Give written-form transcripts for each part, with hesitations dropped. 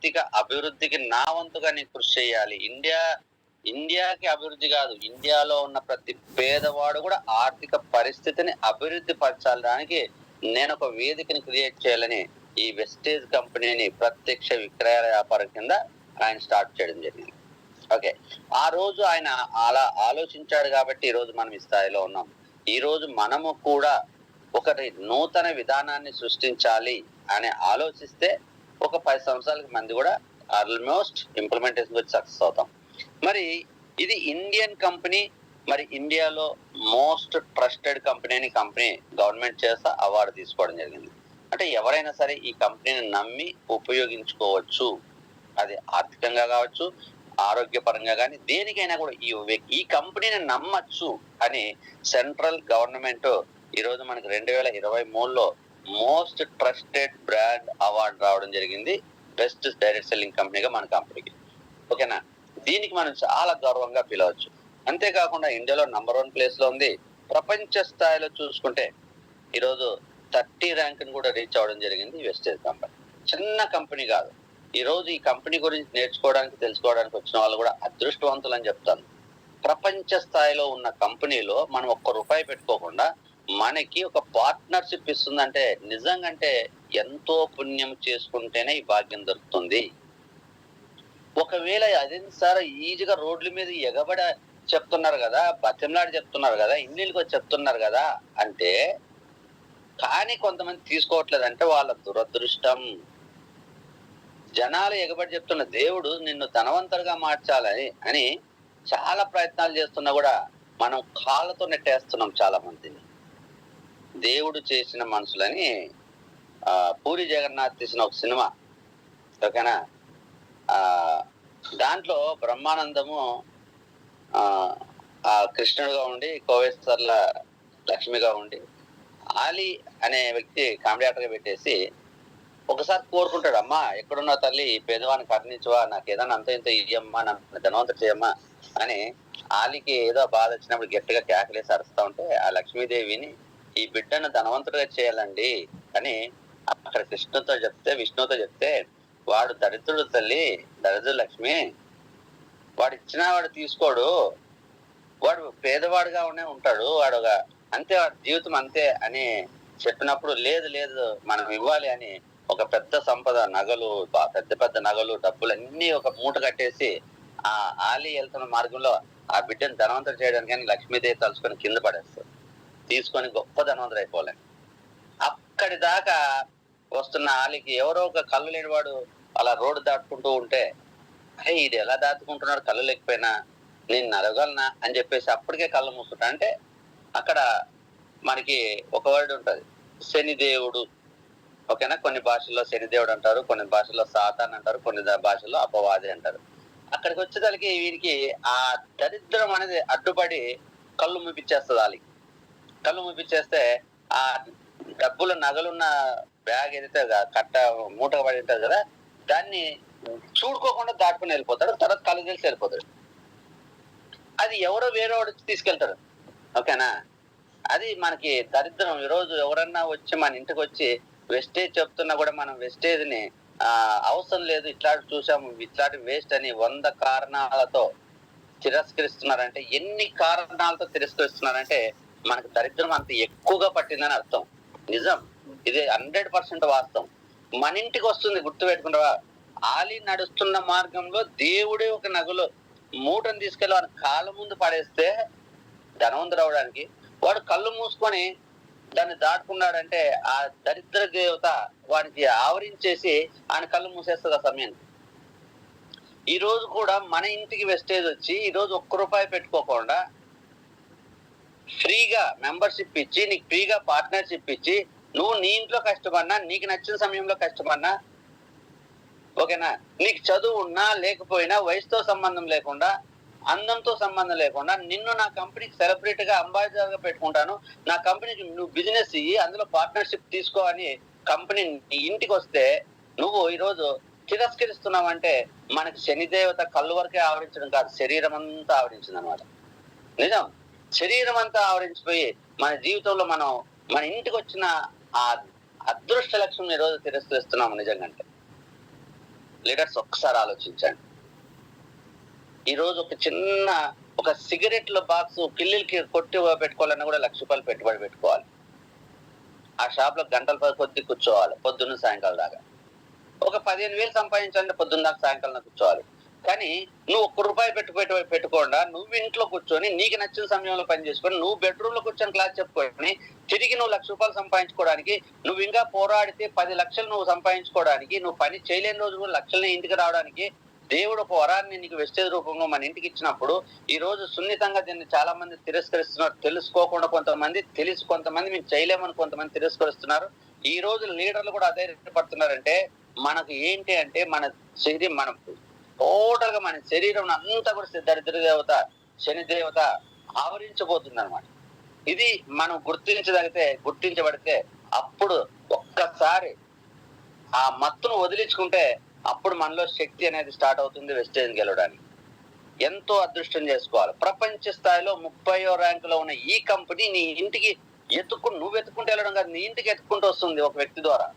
ఆర్థిక అభివృద్ధికి నా వంతుగా నేను కృషి చేయాలి. ఇండియాకి అభివృద్ధి కాదు, ఇండియాలో ఉన్న ప్రతి పేదవాడు కూడా ఆర్థిక పరిస్థితిని అభివృద్ధి పరచడానికి నేను ఒక వేదికని క్రియేట్ చేయాలని ఈ వెస్టేజ్ కంపెనీని ప్రత్యక్ష విక్రయాల వ్యాపారం కింద ఆయన స్టార్ట్ చేయడం జరిగింది. ఓకే, ఆ రోజు ఆయన అలా ఆలోచించాడు కాబట్టి ఈ రోజు మనం ఈ స్థాయిలో ఉన్నాం. ఈ రోజు మనము కూడా ఒకటి నూతన విధానాన్ని సృష్టించాలి అని ఆలోచిస్తే ఒక 10 సంవత్సరాలకి మంది కూడా ఆల్మోస్ట్ ఇంప్లిమెంటేషన్ వచ్చి సక్సెస్ అవుతాం. మరి ఇది ఇండియన్ కంపెనీ, మరి ఇండియాలో మోస్ట్ ట్రస్టెడ్ కంపెనీ గవర్నమెంట్ చేత అవార్డు తీసుకోవడం జరిగింది. అంటే ఎవరైనా సరే ఈ కంపెనీని నమ్మి ఉపయోగించుకోవచ్చు. అది ఆర్థికంగా కావచ్చు, ఆరోగ్యపరంగా కానీ దేనికైనా కూడా ఈ కంపెనీని నమ్మచ్చు అని సెంట్రల్ గవర్నమెంట్ ఈరోజు మనకి 2023లో మోస్ట్ ట్రస్టెడ్ బ్రాండ్ అవార్డు రావడం జరిగింది, బెస్ట్ డైరెక్ట్ సెల్లింగ్ కంపెనీగా మన కంపెనీకి. ఓకేనా, దీనికి మనం చాలా గౌరవంగా ఫీల్ అవ్వచ్చు. అంతేకాకుండా ఇండియాలో నంబర్ 1 ప్లేస్ లో ఉంది. ప్రపంచ స్థాయిలో చూసుకుంటే ఈరోజు 30 ర్యాంక్ కూడా రీచ్ అవ్వడం జరిగింది వెస్టేజ్ కంపెనీ. చిన్న కంపెనీ కాదు. ఈ రోజు ఈ కంపెనీ గురించి నేర్చుకోవడానికి తెలుసుకోవడానికి వచ్చిన వాళ్ళు కూడా అదృష్టవంతులు అని చెప్తాను. ప్రపంచ స్థాయిలో ఉన్న కంపెనీలో మనం ₹1 పెట్టుకోకుండా మనకి ఒక పార్ట్నర్షిప్ ఇస్తుందంటే నిజంగా అంటే ఎంతో పుణ్యం చేసుకుంటేనే ఈ భాగ్యం దొరుకుతుంది. ఒకవేళ అదే సార్ ఈజీగా రోడ్ల మీద ఎగబడ చెప్తున్నారు కదా, బతిమలాడి చెప్తున్నారు కదా, ఇన్నిళ్ళకి వచ్చి చెప్తున్నారు కదా అంటే, కానీ కొంతమంది తీసుకోవట్లేదు అంటే వాళ్ళ దురదృష్టం. జనాలు ఎగబడి చెప్తున్న దేవుడు నిన్ను ధనవంతుడిగా మార్చాలని అని చాలా ప్రయత్నాలు చేస్తున్నా కూడా మనం కాళ్ళతో నెట్టేస్తున్నాం చాలా మందిని. దేవుడు చేసిన మనుషులని పూరి జగన్నాథ్ తీసిన ఒక సినిమా, ఓకేనా, దాంట్లో బ్రహ్మానందము కృష్ణుడుగా ఉండి, కోవేశ్వర్ల లక్ష్మిగా ఉండి, ఆలీ అనే వ్యక్తి కామెడీ యాక్టర్గా పెట్టేసి ఒకసారి కోరుకుంటాడు, అమ్మా ఎక్కడున్నా తల్లి పేదవాన్ని కరుణించవా, నాకు ఏదైనా అంత ఇంత ఇయ్యమ్మా, నన్ను ధనవంతుడు చేయమ్మా అని ఆలీకి ఏదో బాధ వచ్చినప్పుడు గట్టిగా కేకలేసి అరుస్తా ఉంటే ఆ లక్ష్మీదేవిని ఈ బిడ్డను ధనవంతుడిగా చేయాలండి అని అక్కడ విష్ణుతో చెప్తే వాడు దరిద్రుడు తల్లి, దరిద్రుడు లక్ష్మి, వాడు ఇచ్చినా వాడు తీసుకోడు, వాడు పేదవాడుగా ఉంటాడు, వాడు అంతే, వాడి జీవితం అంతే అని చెప్పినప్పుడు లేదు లేదు మనం ఇవ్వాలి అని ఒక పెద్ద సంపద, నగలు, పెద్ద పెద్ద నగలు, డబ్బులు అన్ని ఒక మూట కట్టేసి ఆ ఆలీ వెళ్తున్న మార్గంలో ఆ బిడ్డను ధనవంతుడు చేయడానికి కానీ లక్ష్మీదేవి తలుచుకొని కింద పడేస్తారు, తీసుకొని గొప్ప ధనవంతుడు అయిపోవాలి. అక్కడి దాకా వస్తున్న ఆలీకి ఎవరో ఒక కళ్ళు లేనివాడు అలా రోడ్డు దాటుకుంటూ ఉంటే, అరే ఇది ఎలా దాటుకుంటున్నాడు కళ్ళు లేకపోయినా, నేను నడవగలనా అని చెప్పేసి అప్పటికే కళ్ళు మూసుకుంటా. అంటే అక్కడ మనకి ఒక వర్డ్ ఉంటుంది, శనిదేవుడు. ఓకేనా, కొన్ని భాషల్లో శనిదేవుడు అంటారు, కొన్ని భాషల్లో సాతాన్ అంటారు, కొన్ని భాషల్లో అపవాది అంటారు. అక్కడికి వచ్చేసరికి వీరికి ఆ దరిద్రం అనేది అడ్డుపడి కళ్ళు మూపించేస్తుంది. వాళ్ళకి కళ్ళు మూపించేస్తే ఆ డబ్బులు నగలున్న బ్యాగ్ ఏదైతే కట్ట మూటగా పడి ఉంటుంది కదా, దాన్ని చూడుకోకుండా దాటుకుని వెళ్ళిపోతాడు. తర్వాత కళ్ళు తెలిసి వెళ్ళిపోతాడు. అది ఎవరో వేరే వాడు తీసుకెళ్తాడు. ఓకేనా, అది మనకి దరిద్రం. ఈరోజు ఎవరన్నా వచ్చి మన ఇంటికి వచ్చి వెస్టేజ్ చెప్తున్నా కూడా మనం వెస్టేజ్ ని అవసరం లేదు, ఇట్లాంటి చూసాము, ఇట్లాంటి వేస్ట్ అని 100 కారణాలతో తిరస్కరిస్తున్నారంటే, ఎన్ని కారణాలతో తిరస్కరిస్తున్నారంటే మనకు దరిద్రం అంత ఎక్కువగా పట్టిందని అర్థం. నిజం, ఇది 100% వాస్తవం. మన ఇంటికి వస్తుంది, గుర్తు పెట్టుకుంటావా, ఆలీ నడుస్తున్న మార్గంలో దేవుడే ఒక నగలు మూటను తీసుకెళ్ళి వాడి కాళ్ళ ముందు పడేస్తే ధనవంతుడు అవడానికి వాడు కళ్ళు మూసుకొని దాన్ని దాటుకున్నాడంటే ఆ దరిద్ర దేవత వాడికి ఆవరించేసి ఆయన కళ్ళు మూసేస్తుంది ఆ సమయాన్ని. ఈ రోజు కూడా మన ఇంటికి వెస్టేజ్ వచ్చి ఈ రోజు ₹1 పెట్టుకోకుండా ఫ్రీగా మెంబర్షిప్ ఇచ్చి, నీకు ఫ్రీగా పార్ట్నర్షిప్ ఇచ్చి, నువ్వు నీ ఇంట్లో కష్టపడినా, నీకు నచ్చిన సమయంలో కష్టపడినా, ఓకేనా, నీకు చదువు ఉన్నా లేకపోయినా, వయసుతో సంబంధం లేకుండా, అందంతో సంబంధం లేకుండా, నిన్ను నా కంపెనీకి సెలబ్రిటీ గా అంబాసిడర్ గా పెట్టుకుంటాను, నా కంపెనీకి నువ్వు బిజినెస్ ఇయ్యి, అందులో పార్ట్నర్షిప్ తీసుకో అని కంపెనీ ఇంటికి వస్తే నువ్వు ఈరోజు తిరస్కరిస్తున్నావంటే మనకి శనిదేవత కళ్ళు వరకే ఆవరించడం కాదు, శరీరం అంతా ఆవరించింది అనమాట. నిజం, శరీరం అంతా ఆవరించిపోయి మన జీవితంలో మనం మన ఇంటికి వచ్చిన ఆ అదృష్ట లక్ష్యం ఈరోజు తిరస్కరిస్తున్నాము. నిజంగా అంటే లీడర్స్ ఒక్కసారి ఆలోచించండి. ఈరోజు ఒక సిగరెట్ల బాక్స్ కిల్లికి కొట్టి పెట్టుకోవాలన్నా కూడా ₹1,00,000 పెట్టుబడి పెట్టుకోవాలి. ఆ షాప్ లో గంటల కొద్ది కూర్చోవాలి పొద్దున్న సాయంకాలం దాకా. ఒక 15,000 సంపాదించాలంటే పొద్దున్న దాకా సాయంకాలం కూర్చోవాలి. కానీ నువ్వు ₹1 పెట్టుకోకుండా నువ్వు ఇంట్లో కూర్చొని నీకు నచ్చిన సమయంలో పని చేసుకొని నువ్వు బెడ్రూమ్ లో కూర్చొని క్లాస్ చెప్పుకొని తిరిగి నువ్వు ₹1,00,000 సంపాదించుకోవడానికి, నువ్వు ఇంకా పోరాడితే 10 లక్షలు నువ్వు సంపాదించుకోవడానికి, నువ్వు పని చేయలేని రోజు కూడా లక్షల్ని ఇంటికి రావడానికి దేవుడు ఒక వరాన్ని నీకు వెస్టేజ్ రూపంలో మన ఇంటికి ఇచ్చినప్పుడు, ఈ రోజు సున్నితంగా దీన్ని చాలా మంది తిరస్కరిస్తున్నారు. తెలుసుకోకుండా కొంతమంది, తెలిసి కొంతమంది మేము చేయలేమని కొంతమంది తిరస్కరిస్తున్నారు. ఈ రోజు లీడర్లు కూడా అదే పడుతున్నారంటే మనకు ఏంటి అంటే మనం టోటల్ గా మన శరీరం అంతా కూడా దరిద్ర దేవత, శని దేవత ఆవరించబోతుంది అనమాట. ఇది మనం గుర్తించబడితే అప్పుడు ఒక్కసారి ఆ మత్తును వదిలించుకుంటే అప్పుడు మనలో శక్తి అనేది స్టార్ట్ అవుతుంది వెస్టేజ్ గెలవడానికి. ఎంతో అదృష్టం చేసుకోవాలి. ప్రపంచ స్థాయిలో 30వ ర్యాంకులో ఉన్న ఈ కంపెనీ నీ ఇంటికి నువ్వు ఎత్తుకుంటూ వెళ్ళడం కాదు, నీ ఇంటికి ఎత్తుకుంటూ వస్తుంది ఒక వ్యక్తి ద్వారా.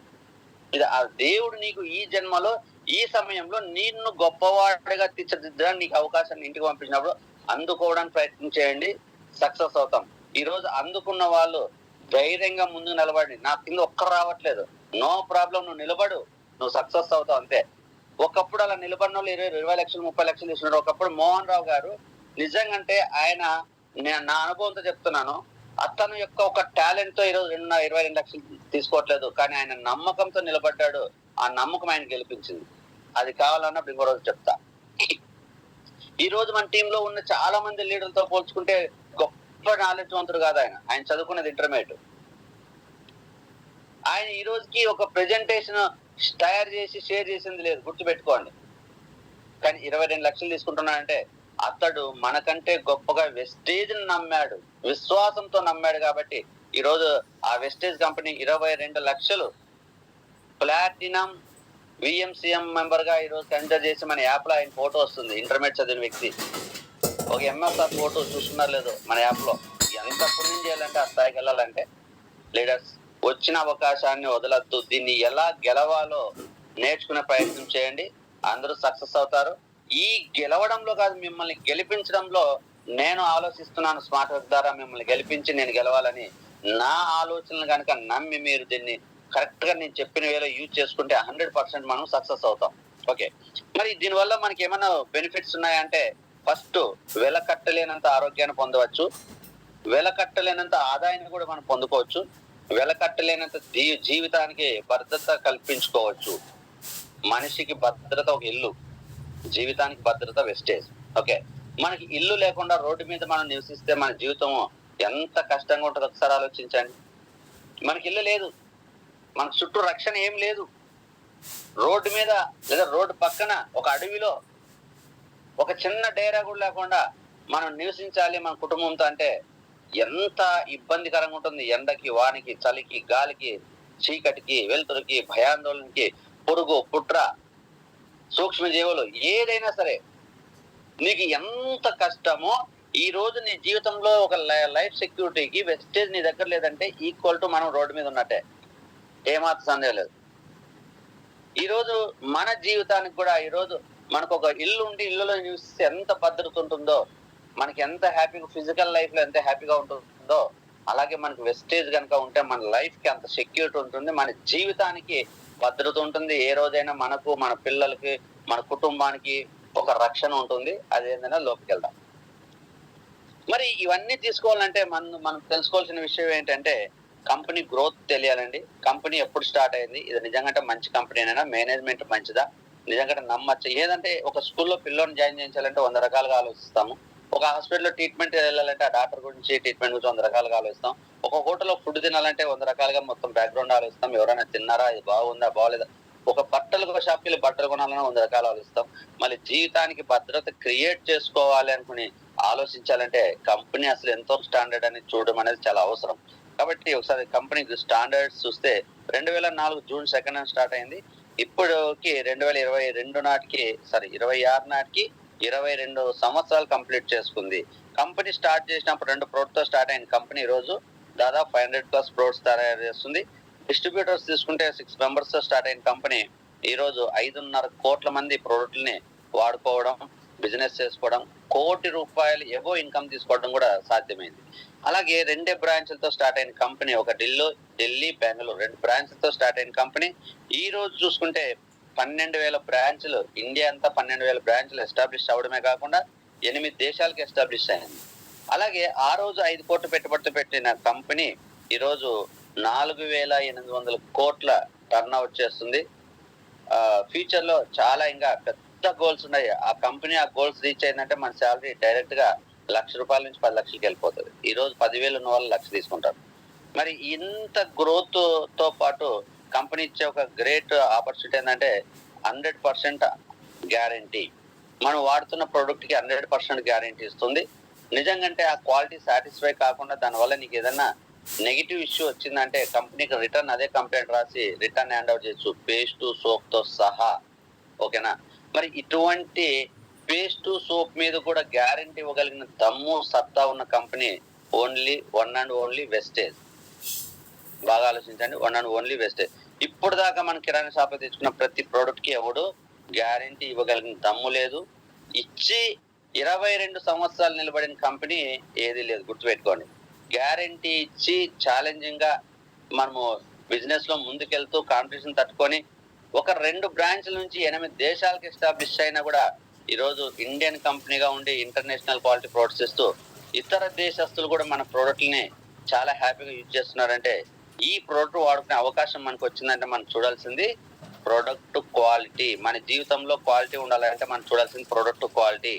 ఇది ఆ దేవుడు నీకు ఈ జన్మలో ఈ సమయంలో నిన్ను గొప్పవాడిగా తీర్చిదిద్దడానికి నీకు అవకాశాన్ని ఇంటికి పంపించినప్పుడు అందుకోవడానికి ప్రయత్నం చేయండి, సక్సెస్ అవుతాం. ఈ రోజు అందుకున్న వాళ్ళు ధైర్యంగా ముందుకు నిలబడి, నా కింద ఒక్కరు రావట్లేదు, నో ప్రాబ్లం, నువ్వు నిలబడు, నువ్వు సక్సెస్ అవుతావు అంతే. ఒకప్పుడు అలా నిలబడిన వాళ్ళు 20 లక్షలు 30 లక్షలు తీసుకున్నారు. ఒకప్పుడు మోహన్ రావు గారు నిజంగా ఆయన, నా అనుభవంతో చెప్తున్నాను, అతను యొక్క ఒక టాలెంట్ తో ఈరోజు 22 లక్షలు తీసుకోవట్లేదు, కానీ ఆయన నమ్మకంతో నిలబడ్డాడు. ఆ నమ్మకం ఆయన గెలిపించింది. అది కావాలన్నప్పుడు ఇంకో రోజు చెప్తా. ఈ రోజు మన టీంలో ఉన్న చాలా మంది లీడర్లతో పోల్చుకుంటే గొప్ప నాలెడ్జ్వంతుడు కాదు ఆయన చదువుకున్నది ఇంటర్మీడియట్. ఆయన ఈ రోజుకి ఒక ప్రెజెంటేషన్ తయారు చేసి షేర్ చేసింది లేదు, గుర్తుపెట్టుకోండి. కానీ 22 లక్షలు తీసుకుంటున్నాడంటే అతడు మనకంటే గొప్పగా వెస్టేజ్ నమ్మాడు, విశ్వాసంతో నమ్మాడు. కాబట్టి ఈ రోజు ఆ వెస్టేజ్ కంపెనీ 22 లక్షలు ప్లాటినం విఎంసిఎం మెంబర్ గా ఈ రోజు కన్సిడర్ చేసి మన యాప్ లో ఆయన ఫోటో వస్తుంది. ఇంటర్మీడియట్ చదివిన వ్యక్తి ఒక ఎంఎస్ఆర్ ఫోటో చూస్తున్నారు లేదు మన యాప్ లో. ఎంత పుణ్యం చేయాలంటే ఆ స్థాయికి వెళ్ళాలంటే లీడర్స్ వచ్చిన అవకాశాన్ని వదలద్దు. దీన్ని ఎలా గెలవాలో నేర్చుకునే ప్రయత్నం చేయండి, అందరూ సక్సెస్ అవుతారు. ఈ గెలవడంలో కాదు, మిమ్మల్ని గెలిపించడంలో నేను ఆలోచిస్తున్నాను. స్మార్ట్ వర్క్ ద్వారా మిమ్మల్ని గెలిపించి నేను గెలవాలని నా ఆలోచనలు కనుక నమ్మి మీరు దీన్ని కరెక్ట్ గా నేను చెప్పిన వేలో యూజ్ చేసుకుంటే 100% మనం సక్సెస్ అవుతాం. ఓకే, మరి దీనివల్ల మనకి ఏమైనా బెనిఫిట్స్ ఉన్నాయంటే, ఫస్ట్ వెలకట్టలేనంత ఆరోగ్యాన్ని పొందవచ్చు, వెలకట్టలేనంత ఆదాయాన్ని కూడా మనం పొందుకోవచ్చు, వెలకట్టలేనంత జీవితానికి భద్రత కల్పించుకోవచ్చు. మనిషికి భద్రత ఒక ఇల్లు, జీవితానికి భద్రత వెస్టేజ్. ఓకే, మనకి ఇల్లు లేకుండా రోడ్డు మీద మనం నివసిస్తే మన జీవితం ఎంత కష్టంగా ఉంటుందో ఒకసారి ఆలోచించండి. మనకి ఇల్లు లేదు, మనకు చుట్టూ రక్షణ ఏం లేదు, రోడ్డు మీద లేదా రోడ్డు పక్కన ఒక అడవిలో ఒక చిన్న డేరా కూడా లేకుండా మనం నివసించాలి మన కుటుంబంతో అంటే ఎంత ఇబ్బందికరంగా ఉంటుంది. ఎండకి, వానికి, చలికి, గాలికి, చీకటికి, వెలుతురికి, భయాందోళనకి, పురుగు, పుట్ర, సూక్ష్మజీవులు, ఏదైనా సరే నీకు ఎంత కష్టమో ఈ రోజు నీ జీవితంలో ఒక లైఫ్ సెక్యూరిటీకి వెస్టేజ్ నీ దగ్గర లేదంటే ఈక్వల్ టు మనం రోడ్డు మీద ఉన్నట్టే, ఏమాత్రం సందేహం లేదు. ఈ రోజు మన జీవితానికి కూడా ఈ రోజు మనకు ఒక ఇల్లు ఉండి ఇల్లులో నివసిస్తే ఎంత భద్రత ఉంటుందో, మనకి ఎంత హ్యాపీగా ఫిజికల్ లైఫ్ లో ఎంత హ్యాపీగా ఉంటుందో, అలాగే మనకి వెస్టేజ్ కనుక ఉంటే మన లైఫ్ కి అంత సెక్యూరిటీ ఉంటుంది, మన జీవితానికి భద్రత ఉంటుంది. ఏ రోజైనా మనకు, మన పిల్లలకి, మన కుటుంబానికి ఒక రక్షణ ఉంటుంది. అదేంటనే లోపలికి వెళ్దాం. మరి ఇవన్నీ తీసుకోవాలంటే మనం తెలుసుకోవాల్సిన విషయం ఏంటంటే, కంపెనీ గ్రోత్ తెలియాలండి. కంపెనీ ఎప్పుడు స్టార్ట్ అయింది, ఇది నిజంగా మంచి కంపెనీనైనా, మేనేజ్మెంట్ మంచిదా, నిజంగా నమ్మచ్చు. ఏదంటే ఒక స్కూల్లో పిల్లోని జాయిన్ చేయించాలంటే 100 రకాలుగా ఆలోచిస్తాము. ఒక హాస్పిటల్లో ట్రీట్మెంట్ వెళ్ళాలంటే ఆ డాక్టర్ గురించి, ట్రీట్మెంట్ గురించి 100 రకాలుగా ఆలోచిస్తాం. ఒక హోటల్లో ఫుడ్ తినాలంటే 100 రకాలుగా మొత్తం బ్యాక్గ్రౌండ్ ఆలోచిస్తాం. ఎవరైనా తిన్నారా, ఇది బాగుందా బాగోలేదా. ఒక బట్టలు షాప్కి వెళ్ళి బట్టలు కొనాలని 100 రకాలు ఆలోచిస్తాం. మళ్ళీ జీవితానికి భద్రత క్రియేట్ చేసుకోవాలి అనుకుని ఆలోచించాలంటే కంపెనీ అసలు ఎంతో స్టాండర్డ్ అని చూడడం అనేది చాలా అవసరం. కాబట్టి ఒకసారి కంపెనీ స్టాండర్డ్స్ చూస్తే 2004 జూన్ 2న స్టార్ట్ అయింది. ఇప్పటికి 2026 నాటికి 22 సంవత్సరాలు కంప్లీట్ చేసుకుంది. కంపెనీ స్టార్ట్ చేసినప్పుడు 2 ప్రొడక్ట్తో స్టార్ట్ అయిన కంపెనీ ఈ రోజు దాదాపు 500+ ప్రొడక్ట్స్ తయారు చేస్తుంది. డిస్ట్రిబ్యూటర్స్ తీసుకుంటే 6 మెంబర్స్ తో స్టార్ట్ అయిన కంపెనీ ఈరోజు 5.5 కోట్ల మంది ప్రోడక్ట్ని వాడుకోవడం, బిజినెస్ చేసుకోవడం, ₹1,00,00,000 ఎబో ఇన్కమ్ తీసుకోవడం కూడా సాధ్యమైంది. అలాగే 2 బ్రాంచ్లతో స్టార్ట్ అయిన కంపెనీ, ఒక ఢిల్లీ, బెంగళూరు 2 బ్రాంచ్లతో స్టార్ట్ అయిన కంపెనీ ఈ రోజు చూసుకుంటే 12,000 బ్రాంచ్లు, ఇండియా అంతా 12,000 బ్రాంచ్లు ఎస్టాబ్లిష్ అవడమే కాకుండా 8 దేశాలకు ఎస్టాబ్లిష్ అయింది. అలాగే ఆ రోజు 5 కోట్ల పెట్టుబడితో పెట్టిన కంపెనీ ఈరోజు 4,800 కోట్ల టర్న్ అవుట్ చేస్తుంది. ఫ్యూచర్ లో చాలా ఇంకా పెద్ద గోల్స్ ఉన్నాయి. ఆ కంపెనీ ఆ గోల్స్ రీచ్ అయిందంటే మన శాలరీ డైరెక్ట్ గా ₹1,00,000 నుంచి 10 లక్షలకి వెళ్ళిపోతుంది. ఈ రోజు 10,000 ఉన్న వాళ్ళు 1,00,000 తీసుకుంటారు. మరి ఇంత గ్రోత్ తో పాటు కంపెనీ ఇచ్చే ఒక గ్రేట్ ఆపర్చునిటీ ఏంటంటే 100% గ్యారంటీ. మనం వాడుతున్న ప్రోడక్ట్ కి 100% గ్యారంటీ ఇస్తుంది. నిజంగంటే ఆ క్వాలిటీ సాటిస్ఫై కాకుండా దానివల్ల నీకు ఏదన్నా నెగిటివ్ ఇష్యూ వచ్చిందంటే కంపెనీకి రిటర్న్ అదే కంప్లైంట్ రాసి రిటర్న్ హ్యాండ్ అవుట్ చేయొచ్చు, పేస్ట్ సోప్ తో సహా. ఓకేనా? మరి ఇటువంటి పేస్ట్ సోప్ మీద కూడా గ్యారంటీ ఇవ్వగలిగిన దమ్ము సత్తా ఉన్న company one and only Vestige. బాగా ఆలోచించండి, వన్ అండ్ ఓన్లీ వెస్టేజ్. ఇప్పుడు దాకా మన కిరాణా షాప్ లో తెచ్చుకున్న ప్రతి ప్రోడక్ట్ కి ఎవడు గ్యారంటీ ఇవ్వగలిగిన దమ్ము లేదు. ఇచ్చి 22 సంవత్సరాలు నిలబడిన కంపెనీ ఏది లేదు, గుర్తుపెట్టుకోండి. గ్యారంటీ ఇచ్చి ఛాలెంజింగ్ గా మనము బిజినెస్ లో ముందుకెళ్తూ కాంపిటీషన్ తట్టుకొని ఒక 2 బ్రాంచ్ల నుంచి 8 దేశాలకు ఎస్టాబ్లిష్ అయినా కూడా ఈరోజు ఇండియన్ కంపెనీగా ఉండి ఇంటర్నేషనల్ క్వాలిటీ ప్రొడక్ట్స్ ఇస్తూ ఇతర దేశస్తులు కూడా మన ప్రోడక్ట్ని చాలా హ్యాపీగా యూజ్ చేస్తున్నారంటే ఈ ప్రోడక్ట్ వాడుకునే అవకాశం మనకు వచ్చిందంటే మనం చూడాల్సింది ప్రొడక్ట్ క్వాలిటీ. మన జీవితంలో క్వాలిటీ ఉండాలంటే మనం చూడాల్సింది ప్రొడక్ట్ క్వాలిటీ.